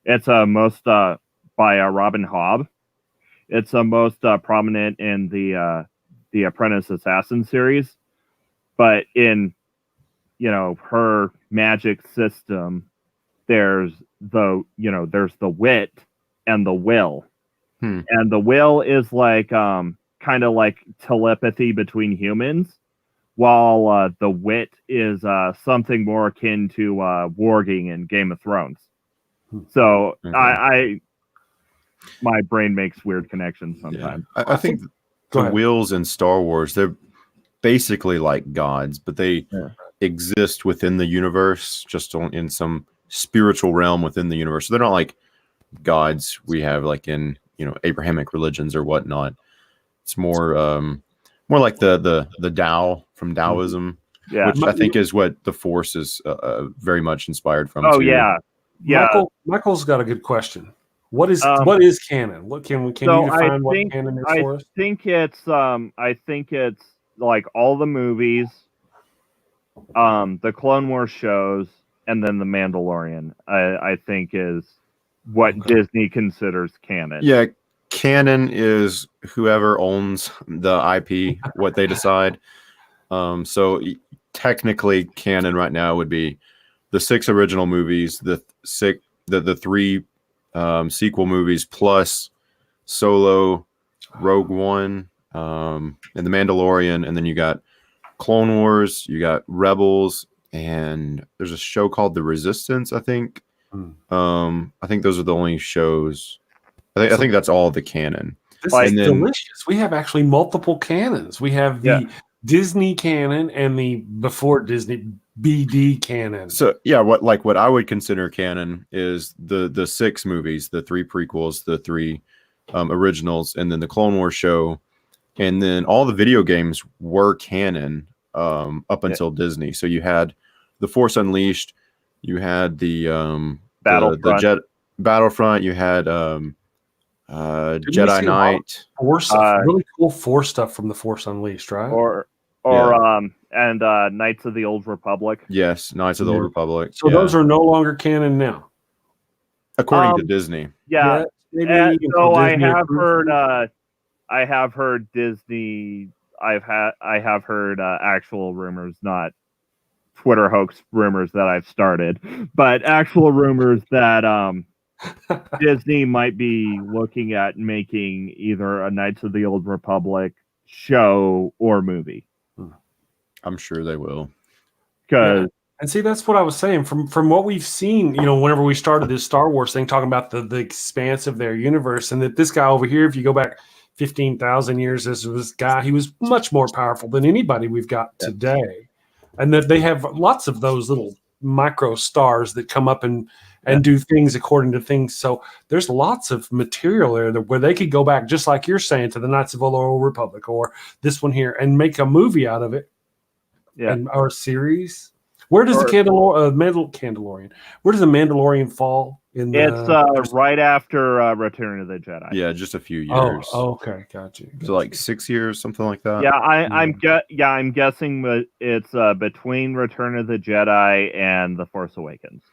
It's most by Robin Hobb. It's most prominent in the Apprentice Assassin series, but in her magic system, there's the wit and the will. And the will is like kind kind of like telepathy between humans, while the wit is something more akin to warging in Game of Thrones. So
Okay.
my brain makes weird connections sometimes.
Yeah. I think the wheels in Star Wars, they're basically like gods, but they exist within the universe, just in some spiritual realm within the universe. So they're not like gods we have like in Abrahamic religions or whatnot. It's more like the Tao from Taoism, which I think is what the Force is very much inspired from.
Oh
too.
yeah.
Michael's got a good question. What is canon? What can you define what canon is for us?
I think it's like all the movies, the Clone Wars shows, and then the Mandalorian. I think is what Disney considers canon.
Yeah, canon is whoever owns the IP, what they decide. So technically, canon right now would be the 6 original movies, the 3 sequel movies plus Solo, Rogue One, and the Mandalorian, and then you got Clone Wars, you got Rebels, and there's a show called The Resistance, I think. I think those are the only shows. I think that's all the canon.
This is delicious. We have actually multiple canons. We have the Disney canon and the before Disney BD canon.
So yeah, what I would consider canon is the 6 movies, the 3 prequels, the 3 originals, and then the Clone Wars show, and then all the video games were canon up until Disney. So you had the Force Unleashed, you had the Battlefront, you had Jedi Knight,
Force stuff, really cool Force stuff from the Force Unleashed, right?
And Knights of the Old Republic.
Yes, Knights of the Old Republic.
So those are no longer canon now,
according to Disney.
Yeah, so I have heard Disney. I have heard actual rumors, not Twitter hoax rumors that I've started, but actual rumors that Disney might be looking at making either a Knights of the Old Republic show or movie.
I'm sure they will.
And see, that's what I was saying. From what we've seen, whenever we started this Star Wars thing, talking about the expanse of their universe, and that this guy over here, if you go back 15,000 years, this guy, he was much more powerful than anybody we've got today. And that they have lots of those little micro stars that come up and do things according to things. So there's lots of material there where they could go back, just like you're saying, to the Knights of the Old Republic or this one here and make a movie out of it. Or a series. Where does the Mandalorian? Where does the Mandalorian fall in?
It's right after Return of the Jedi.
Yeah, just a few years.
Oh, okay, gotcha.
So like 6 years, something like that.
Yeah, I'm guessing that it's between Return of the Jedi and The Force Awakens.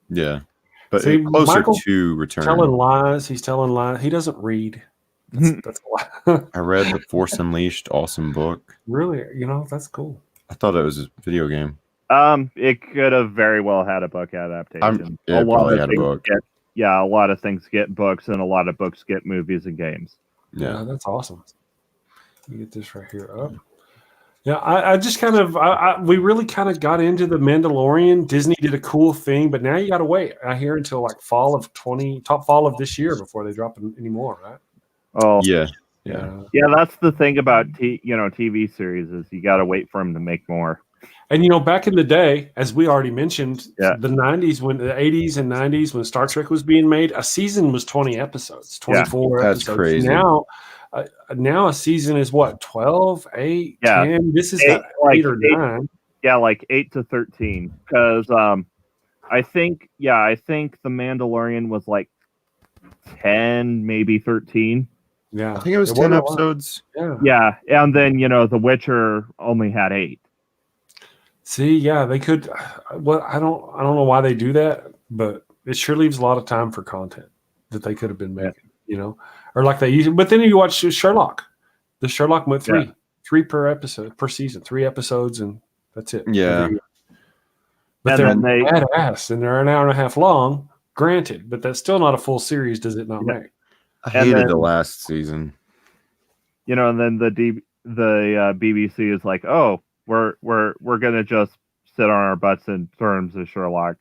Yeah, but closer
Michael's
to Return.
Telling lies. He's telling lies. He doesn't read. That's why.
I read The Force Unleashed. Awesome book.
Really, that's cool.
I thought it was a video game.
It could have very well had a book adaptation.
It probably had a book.
A lot of things get books, and a lot of books get movies and games.
Yeah, that's awesome. Let me get this right here up. Yeah, I just kind of, we really kind of got into the Mandalorian. Disney did a cool thing, but now you got to wait. I hear until like fall of this year before they drop any more, right?
Oh,
yeah.
That's the thing about TV series is you got to wait for them to make more.
And back in the day, as we already mentioned, the 80s and 90s when Star Trek was being made, a season was 20 episodes, 24
that's
episodes.
Crazy.
Now a season is what, 12, 8, 10? This is 8 or 9.
Yeah, like 8 to 13. Because I think The Mandalorian was like 10, maybe 13.
Yeah,
I think it was 10 episodes.
Yeah, and then The Witcher only had 8.
See, yeah, they could. Well, I don't know why they do that, but it sure leaves a lot of time for content that they could have been making. Or like they used. But then you watch Sherlock. The Sherlock went 3 per episode per season, 3 episodes, and that's it.
Yeah.
But they're badass, and they're an hour and a half long. Granted, but that's still not a full series. Does it not make?
I hated the last season.
and then the BBC is like, oh, we're gonna just sit on our butts in terms of Sherlock.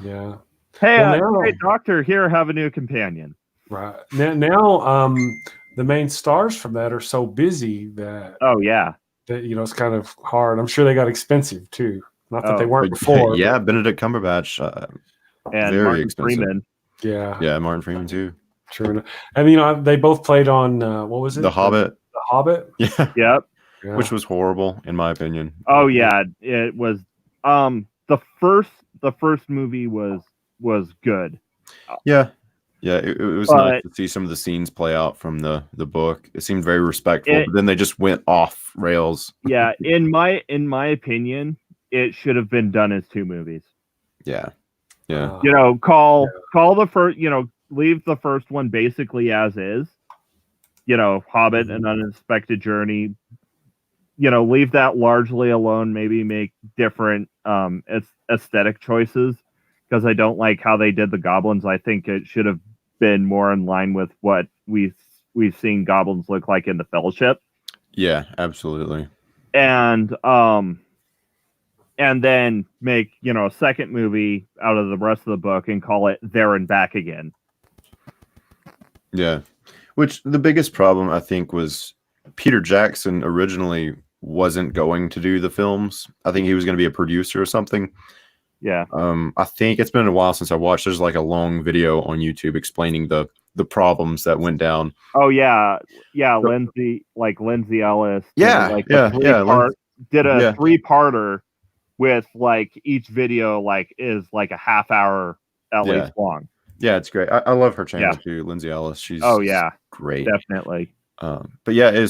Yeah.
Hey,
Well,
hey, doctor, here, have a new companion.
Right now, the main stars from that are so busy that
Oh yeah,
that it's kind of hard. I'm sure they got expensive too. Not that they weren't before.
Yeah, Benedict Cumberbatch,
and
very
Martin
expensive.
Freeman.
Yeah, Martin Freeman too.
True enough. And they both played on what was it?
The Hobbit.
The Hobbit.
Yeah.
Yep.
Yeah.
Which was horrible in my opinion.
Oh yeah, it was. The first movie was good.
Yeah. It was nice to see some of the scenes play out from the book. It seemed very respectful, but then they just went off rails.
Yeah, in my opinion, it should have been done as 2 movies.
Yeah.
Call the first. Leave the first one basically as is. Hobbit, An Unexpected Journey. Leave that largely alone. Maybe make different aesthetic choices, because I don't like how they did the goblins. I think it should have been more in line with what we've seen goblins look like in the Fellowship.
Yeah, absolutely.
And then make a second movie out of the rest of the book and call it There and Back Again.
Yeah, which the biggest problem I think was Peter Jackson originally wasn't going to do the films. I think he was going to be a producer or something.
Yeah.
I think it's been a while since I watched. There's like a long video on YouTube explaining the problems that went down.
Oh yeah. Lindsay Ellis.
Yeah.
Did a 3-parter with each video is a half hour at least long.
Yeah, it's great. I love her channel too, Lindsay Ellis. She's great.
Definitely.
But yeah,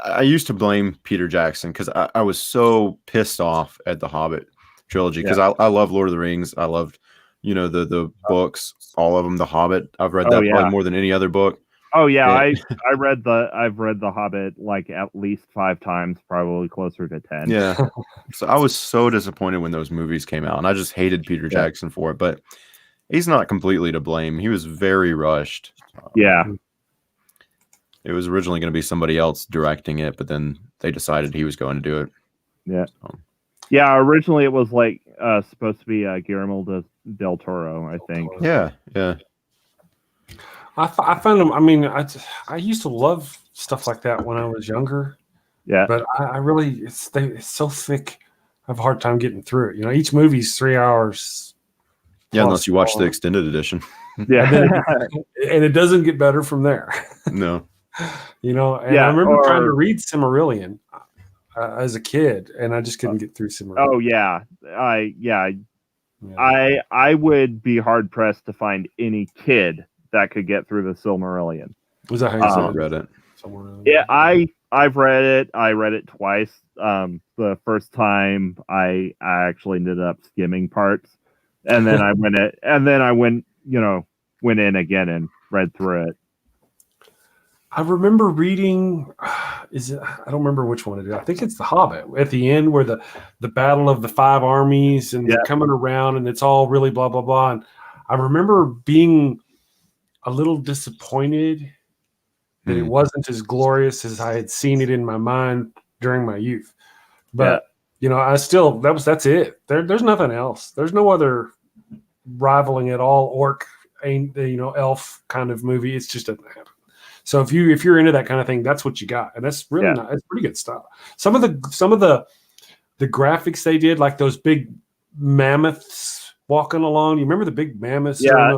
I used to blame Peter Jackson because I was so pissed off at the Hobbit trilogy, because I love Lord of the Rings. I loved, the books, all of them. The Hobbit, I've read that probably more than any other book.
Oh yeah, I've read the Hobbit at least 5 times, probably closer to 10.
Yeah. So I was so disappointed when those movies came out, and I just hated Peter Jackson for it. But he's not completely to blame. He was very rushed.
Yeah.
It was originally going to be somebody else directing it, but then they decided he was going to do it.
Yeah. So. Yeah, originally it was supposed to be Guillermo del Toro, I think.
Yeah.
I found them. I mean, I used to love stuff like that when I was younger.
Yeah.
But I really, it's so thick. I have a hard time getting through it. Each movie's 3 hours.
Yeah, unless you watch the extended edition.
Yeah.
And it doesn't get better from there.
No.
And I remember trying to read Silmarillion as a kid, and I just couldn't get through Silmarillion.
Oh yeah, I would be hard pressed to find any kid that could get through the Silmarillion.
Was that how you
read it?
Yeah, I've read it. I read it twice. The first time I actually ended up skimming parts, and then I went in again and read through it.
I remember reading, I don't remember which one it is. I think it's The Hobbit at the end, where the battle of the 5 armies and they're coming around and it's all really blah, blah, blah. And I remember being a little disappointed that it wasn't as glorious as I had seen it in my mind during my youth. But, I still, that's it. There's nothing else. There's no other rivaling at all orc, elf kind of movie. It's just doesn't happen. So if you're into that kind of thing, that's what you got, and that's really nice. It's pretty good stuff. Some of the graphics they did, like those big mammoths walking along. You remember the big mammoths?
The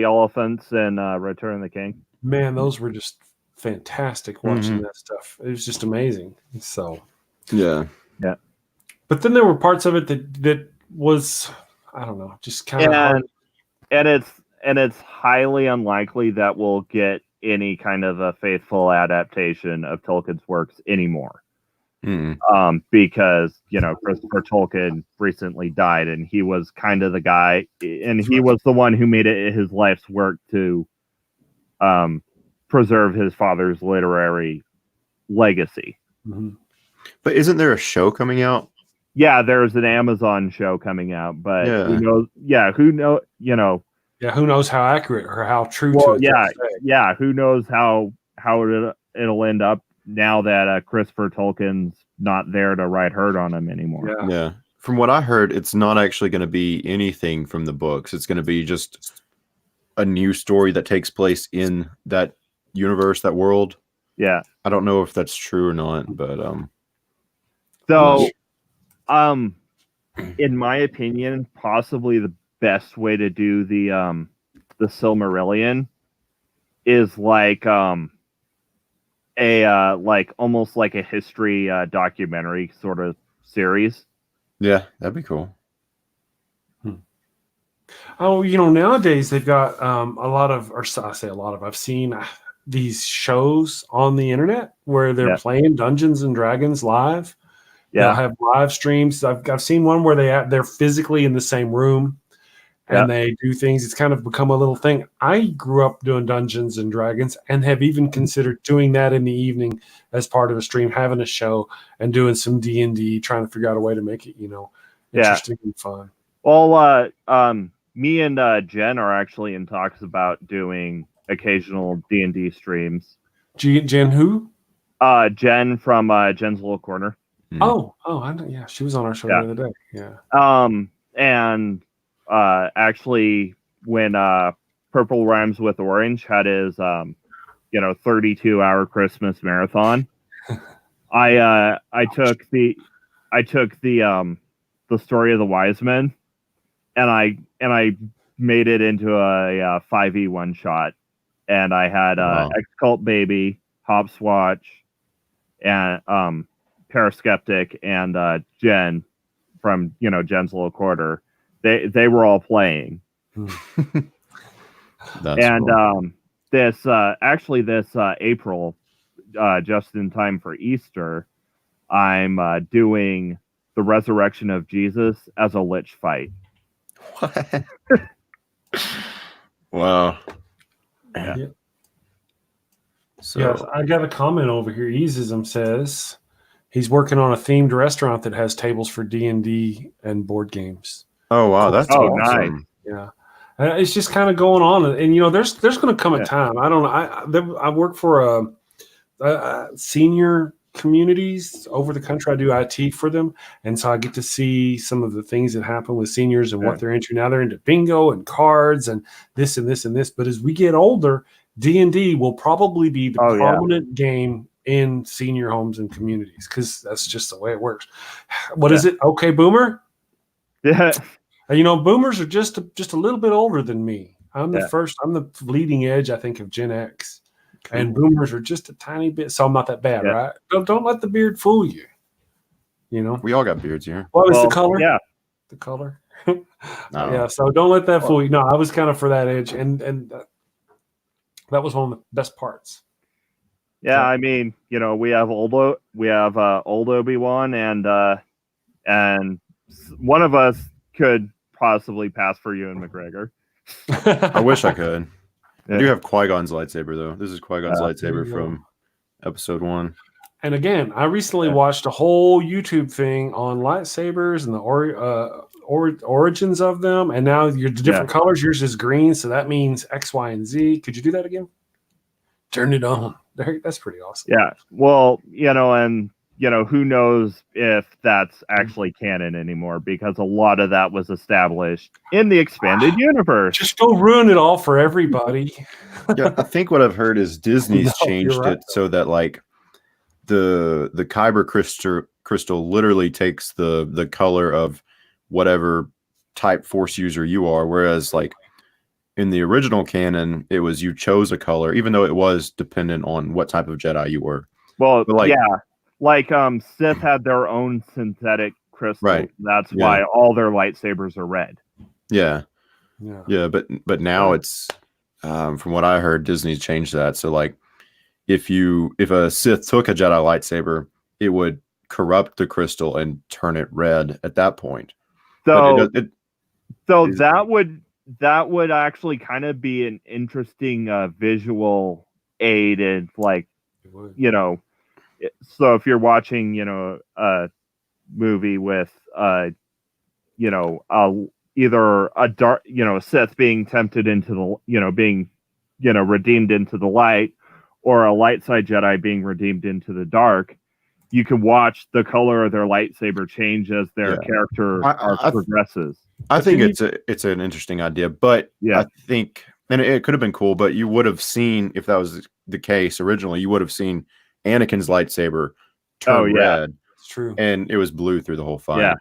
elephants and Return of the King.
Man, those were just fantastic watching that stuff. It was just amazing. So
yeah.
But then there were parts of it that was, I don't know, just kind of hard.
And it's highly unlikely that we'll get any kind of a faithful adaptation of Tolkien's works anymore. Because, Christopher Tolkien recently died, and he was kind of the guy, and he was the one who made it his life's work to preserve his father's literary legacy.
But isn't there a show coming out?
Yeah, there's an Amazon show coming out, but who knows? Who knows how accurate or how true to it. Who knows how it'll end up now that Christopher Tolkien's not there to ride herd on him anymore.
Yeah. From what I heard, it's not actually going to be anything from the books. It's going to be just a new story that takes place in that universe, that world.
Yeah.
I don't know if that's true or not, but
so in my opinion, possibly the best way to do the Silmarillion is like almost like a history documentary sort of series.
yeah, that'd be cool.
Oh, nowadays they've got a lot of, or I say a lot of, I've seen these shows on the internet where they're playing Dungeons and Dragons live. They'll have live streams. I've seen one where they're physically in the same room and they do things. It's kind of become a little thing. I grew up doing Dungeons and Dragons and have even considered doing that in the evening as part of a stream, having a show and doing some D&D, trying to figure out a way to make it, interesting and fun.
Well, me and Jen are actually in talks about doing occasional D&D streams.
Jen who?
Jen from Jen's Little Corner.
Oh, I know. Yeah, she was on our show the other day. Yeah.
And actually, when Purple Rhymes with Orange had his 32-hour Christmas marathon, I took the story of the wise men, and I made it into a 5e one-shot, and I had Ex-Cult Baby, Hopswatch, and Paraskeptic, and Jen from Jen's Little Quarter. They were all playing. And cool. This April, just in time for Easter, I'm doing the resurrection of Jesus as a lich fight.
What? Wow.
Yeah. So yes, I got a comment over here. Easism says he's working on a themed restaurant that has tables for D&D and board games.
Oh wow, that's awesome.
Nice.
Yeah. It's just kind of going on, and there's going to come a time. I don't know. I work for senior communities over the country. I do IT for them, and so I get to see some of the things that happen with seniors and what they're into. Now they're into bingo and cards and this and this and this. But as we get older, D&D will probably be the prominent game in senior homes and communities because that's just the way it works. What is it? Okay, Boomer.
Yeah.
Boomers are just a little bit older than me. I'm the first. I'm the leading edge, I think, of Gen X, and Boomers are just a tiny bit. So I'm not that bad, right? Don't let the beard fool you.
We all got beards here.
What was the color?
Yeah,
the color. Yeah. So don't let that fool you. No, I was kind of for that edge, and that was one of the best parts.
Yeah, I mean, we have old Obi-Wan, and one of us could possibly pass for Ewan McGregor.
I wish I could. I do have Qui-Gon's lightsaber, though. This is Qui-Gon's lightsaber from episode 1.
And again, I recently watched a whole YouTube thing on lightsabers and the origins of them. And now you're the different colors. Yours is green, so that means X, Y, and Z. Could you do that again? Turn it on. That's pretty awesome.
Yeah. Well, and who knows if that's actually canon anymore, because a lot of that was established in the expanded universe.
Just don't ruin it all for everybody.
Yeah, I think what I've heard is Disney's changed it so that like the Kyber crystal literally takes the color of whatever type Force user you are, whereas like in the original canon, it was you chose a color, even though it was dependent on what type of Jedi you were.
Well, like Sith had their own synthetic crystals. Right. That's why all their lightsabers are red.
Yeah. But now it's from what I heard, Disney's changed that. So like if a Sith took a Jedi lightsaber, it would corrupt the crystal and turn it red at that point.
So that would actually kind of be an interesting visual aid in like so if you're watching, a movie with, either a dark, Sith being tempted into the, being, redeemed into the light, or a light side Jedi being redeemed into the dark, you can watch the color of their lightsaber change as their character progresses.
I think it's an interesting idea, but I think, and it could have been cool, but you would have seen, if that was the case originally, you would have seen Anakin's lightsaber turn red.
It's true.
And it was blue through the whole fight.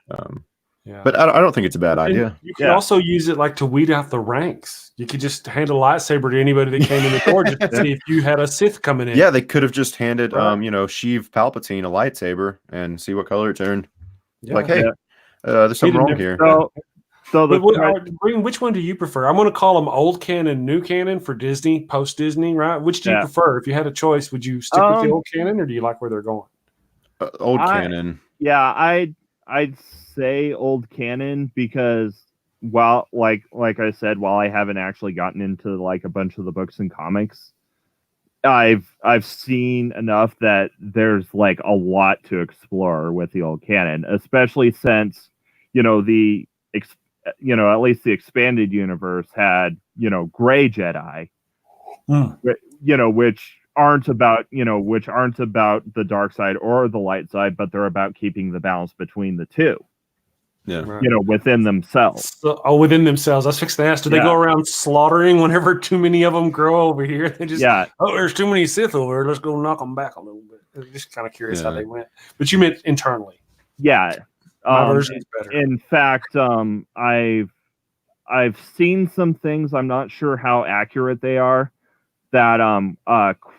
Yeah.
But I don't think it's a bad idea.
You could also use it like to weed out the ranks. You could just hand a lightsaber to anybody that came in the door just to see if you had a Sith coming in.
Yeah, they could have just handed, Sheev Palpatine a lightsaber and see what color it turned. Like, hey, there's something wrong here.
Which one do you prefer? I'm going to call them old canon, new canon for Disney, post Disney, right? Which do you prefer? If you had a choice, would you stick with the old canon, or do you like where they're going?
Old canon.
Yeah, I'd say old canon, because while like I said, while I haven't actually gotten into like a bunch of the books and comics, I've seen enough that there's like a lot to explore with the old canon, especially since at least the expanded universe had gray Jedi, which aren't about the dark side or the light side, but they're about keeping the balance between the two. Within themselves.
Within themselves. I was fixing to ask, do they go around slaughtering whenever too many of them grow over here? They just, there's too many Sith over here. Let's go knock them back a little bit. I'm just kind of curious how they went. But you meant internally.
Yeah.
My version's better.
In fact, I've seen some things, I'm not sure how accurate they are, that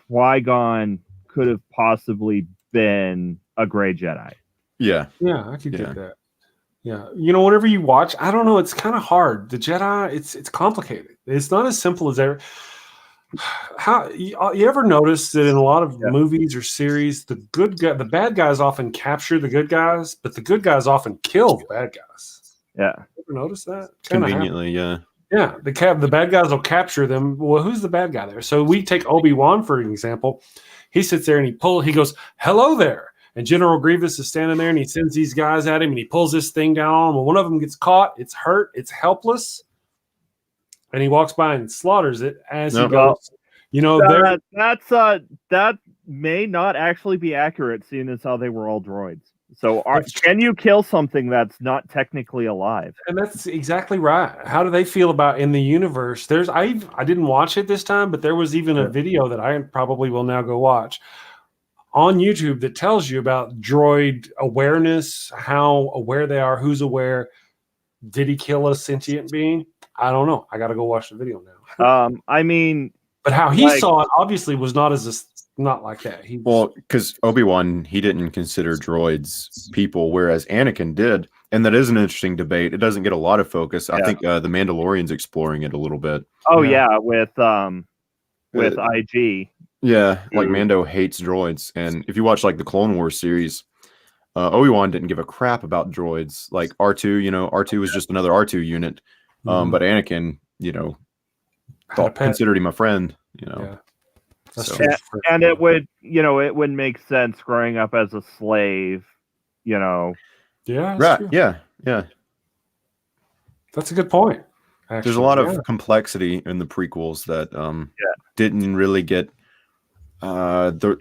Qui-Gon could have possibly been a gray Jedi.
Yeah.
Yeah, I could get that. Yeah, whenever you watch, I don't know, it's kind of hard. The Jedi, it's complicated. It's not as simple as ever. How you ever notice that in a lot of movies or series, the bad guys often capture the good guys, but the good guys often kill the bad guys.
Yeah,
you ever notice that?
Conveniently, yeah.
The bad guys will capture them. Well, who's the bad guy there? So we take Obi-Wan for an example. He sits there and he goes, "Hello there." And General Grievous is standing there and he sends these guys at him and he pulls this thing down. Well, one of them gets caught. It's hurt. It's helpless. And he walks by and slaughters it as he goes.
That may not actually be accurate, seeing as how they were all droids. So can you kill something that's not technically alive?
And that's exactly right. How do they feel about in the universe? I didn't watch it this time, but there was even a video that I probably will now go watch on YouTube that tells you about droid awareness, how aware they are, who's aware. Did he kill a sentient being? I don't know. I got to go watch the video now.
But
how he saw it obviously was not like that.
Because Obi-Wan, he didn't consider droids people, whereas Anakin did, and that is an interesting debate. It doesn't get a lot of focus. I think the Mandalorian's exploring it a little bit.
With IG.
Yeah, like Mando hates droids, and if you watch like the Clone Wars series, Obi-Wan didn't give a crap about droids. Like R2, R2 was just another R2 unit, but Anakin, considered him a friend.
That's true.
And it would make sense growing up as a slave.
Yeah,
right.
True.
Yeah.
That's a good point.
Actually, there's a lot of complexity in the prequels that didn't really get.
It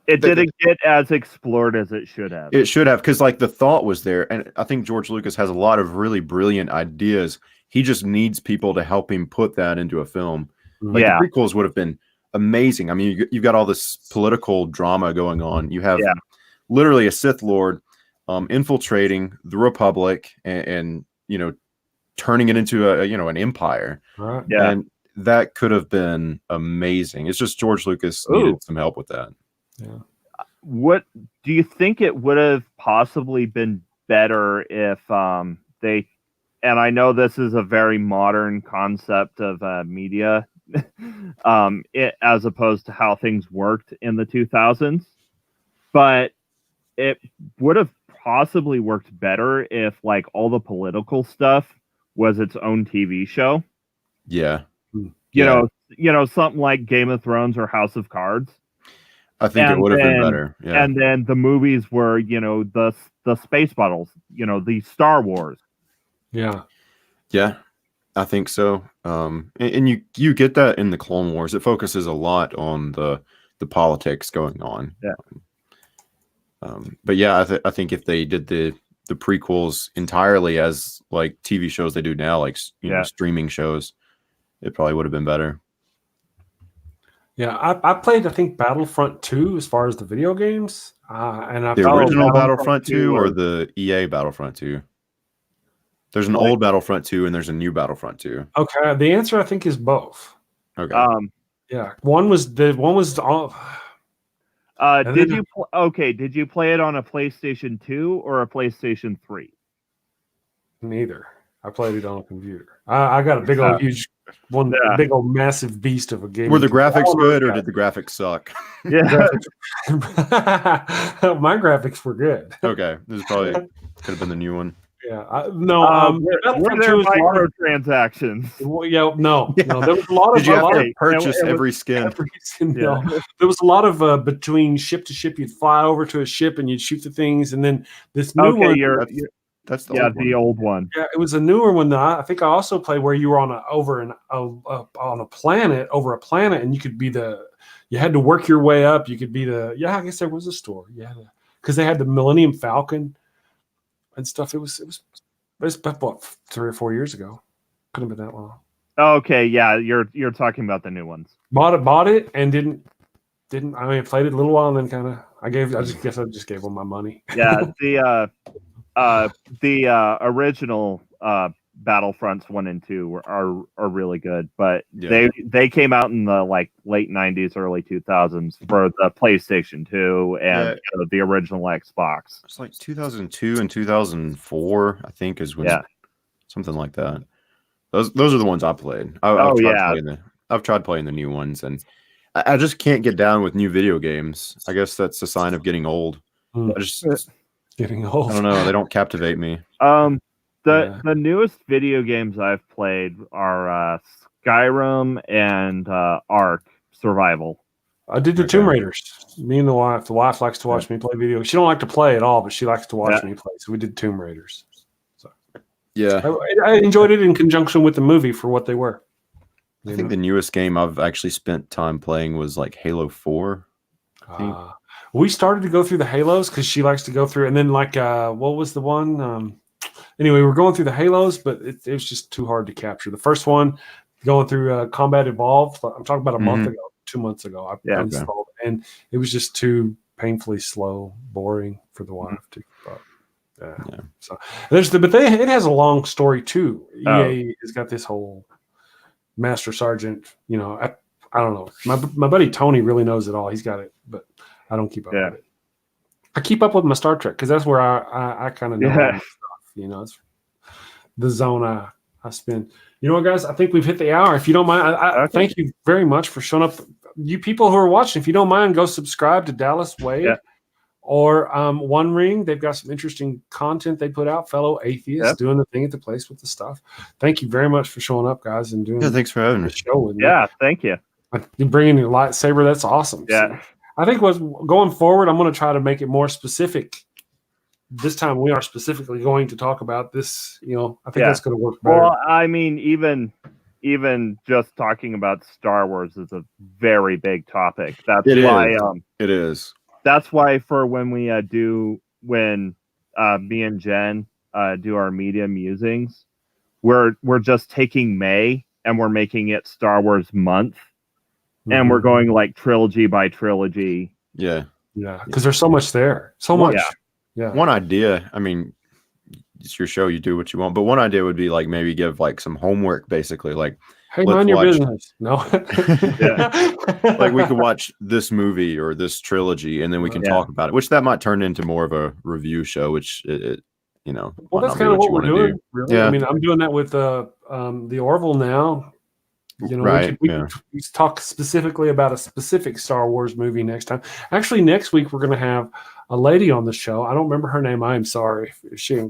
didn't get as explored as it should have.
It should have, because like the thought was there, and I think George Lucas has a lot of really brilliant ideas. He just needs people to help him put that into a film. Like the prequels would have been amazing. I mean, you've got all this political drama going on. You have literally a Sith Lord infiltrating the Republic and turning it into an empire.
Right.
Yeah. And that could have been amazing. It's just George Lucas needed some help with that.
Yeah.
What do you think it would have possibly been better if they, and I know this is a very modern concept of media, as opposed to how things worked in the 2000s, but it would have possibly worked better if like all the political stuff was its own TV show.
Yeah.
Something like Game of Thrones or House of Cards.
I think it would have been better. Yeah.
And then the movies were, the space battles, the Star Wars.
Yeah.
Yeah, I think so. And you get that in the Clone Wars. It focuses a lot on the the politics going on.
Yeah.
But yeah, I think if they did the prequels entirely as like TV shows they do now, like streaming shows, it probably would have been better.
Yeah, I played, I think, Battlefront 2 as far as the video games. And I
The
followed
original
Battlefront
Battlefront 2 or the EA Battlefront 2? There's an old Battlefront 2 and there's a new Battlefront 2.
Okay, the answer I think is both.
Okay.
Yeah, one was all.
Did you play it on a PlayStation 2 or a PlayStation 3?
Neither. I played it on a computer. I got a big old huge one, big old massive beast of a game.
Were the graphics good or did the graphics suck?
Yeah.
My graphics were good.
Okay, this probably could have been the new one.
Yeah,
were there microtransactions?
No. There was a lot of.
Did you have to purchase every skin?
No, there was a lot of between ship to ship. You'd fly over to a ship and you'd shoot the things, and then this new one.
That's the old one.
Yeah, it was a newer one that I think I also played where you were on a planet, and you could be you had to work your way up. You could be I guess there was a store. Yeah, because they had the Millennium Falcon and stuff. It was what, 3 or 4 years ago. Couldn't have been that long.
Okay, yeah, you're talking about the new ones.
Bought it and didn't. I mean, I played it a little while and then kind of. I just gave them my money.
Yeah, the original Battlefronts 1 and 2 are really good, but they came out in the late 90s, early 2000s for the PlayStation 2 and the original Xbox.
It's like 2002 and 2004, I think, is when something like that. Those are the ones I played. I've tried playing the new ones, and I just can't get down with new video games. I guess that's a sign of getting old.
Getting old.
I don't know. They don't captivate me.
The newest video games I've played are Skyrim and Ark Survival.
I did the Tomb Raiders. Me and the wife. The wife likes to watch me play video. She don't like to play at all, but she likes to watch me play. So we did Tomb Raiders. So I enjoyed it in conjunction with the movie for what they were.
I think the newest game I've actually spent time playing was like Halo 4.
We started to go through the Halos because she likes to go through, and then what was the one? Anyway, we're going through the Halos, but it was just too hard to capture. The first one, going through Combat Evolved, I'm talking about a month ago, 2 months ago. I installed it, and it was just too painfully slow, boring for the wife to keep up. So it has a long story too. EA has got this whole Master Sergeant. I don't know. My buddy Tony really knows it all. He's got it, but I don't keep up with it. I keep up with my Star Trek because that's where I kind of know all my stuff. It's the zone I spend. You know what, guys? I think we've hit the hour. If you don't mind, I thank you very much for showing up. You people who are watching, if you don't mind, go subscribe to Dallas Wade or One Ring. They've got some interesting content they put out. Fellow atheists doing the thing at the place with the stuff. Thank you very much for showing up, guys, and doing.
Thanks for having
the
me.
show with me.
Yeah, thank you.
You bringing your lightsaber. That's awesome.
Yeah.
So, I think going forward, I'm going to try to make it more specific. This time we are specifically going to talk about this. I think that's going to work better.
Well, I mean, even just talking about Star Wars is a very big topic. That's why
it is.
That's why when me and Jen do our media musings, we're just taking May and we're making it Star Wars month. And we're going trilogy by trilogy.
Yeah. Because there's so much there. So much. Yeah.
One idea, I mean, it's your show, you do what you want. But one idea would be maybe give some homework, basically.
Hey, mind your business. No.
We could watch this movie or this trilogy, and then we can talk about it. Which that might turn into more of a review show. Which
well, that's kind of what we're doing. Really. Yeah. I mean, I'm doing that with the Orville now. We talk specifically about a specific Star Wars movie next time. Actually, next week we're going to have a lady on the show. I don't remember her name. I'm sorry if she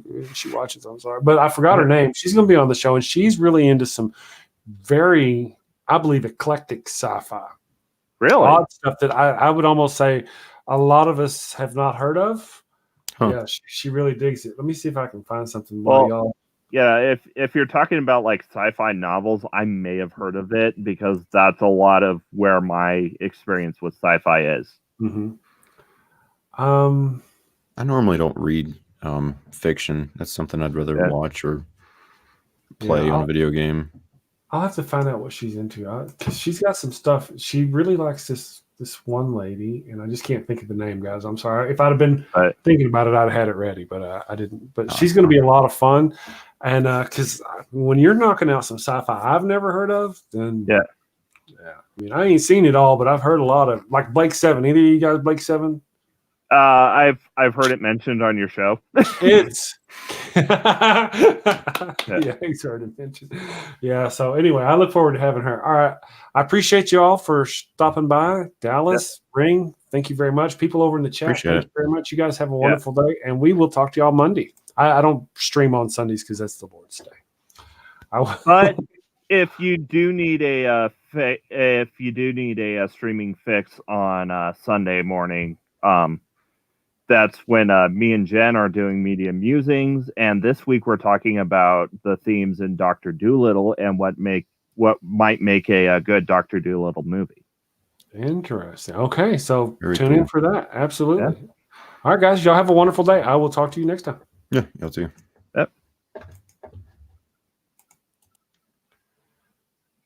watches. I'm sorry, but I forgot her name. She's going to be on the show, and she's really into some very, I believe, eclectic sci-fi.
Really
odd stuff that I would almost say a lot of us have not heard of. Huh. Yeah, she really digs it. Let me see if I can find something.
Yeah, if you're talking about like sci-fi novels, I may have heard of it because that's a lot of where my experience with sci-fi is.
Mm-hmm.
I normally don't read fiction. That's something I'd rather watch or play on a video game.
I'll have to find out what she's into because she's got some stuff. She really likes this one lady, and I just can't think of the name, guys. I'm sorry. If I'd have been thinking about it, I'd have had it ready, but I didn't. But she's going to be a lot of fun, and because when you're knocking out some sci-fi I've never heard of, then yeah. I mean, I ain't seen it all, but I've heard a lot of like Blake 7. Either of you guys Blake 7?
I've heard it mentioned on your show.
It's he's heard it mentioned. Yeah. So anyway, I look forward to having her. All right. I appreciate you all for stopping by. Dallas, Ring, thank you very much. People over in the chat, thank you very much. You guys have a wonderful day, and we will talk to y'all Monday. I don't stream on Sundays because that's the Lord's Day.
But if you do need a streaming fix on Sunday morning, that's when me and Jen are doing Media Musings, and this week we're talking about the themes in Dr. Dolittle and what might make a good Dr. Dolittle movie.
Interesting. Okay, so tune in for that. Absolutely. Yeah. All right, guys, y'all have a wonderful day. I will talk to you next time.
Yeah, y'all too.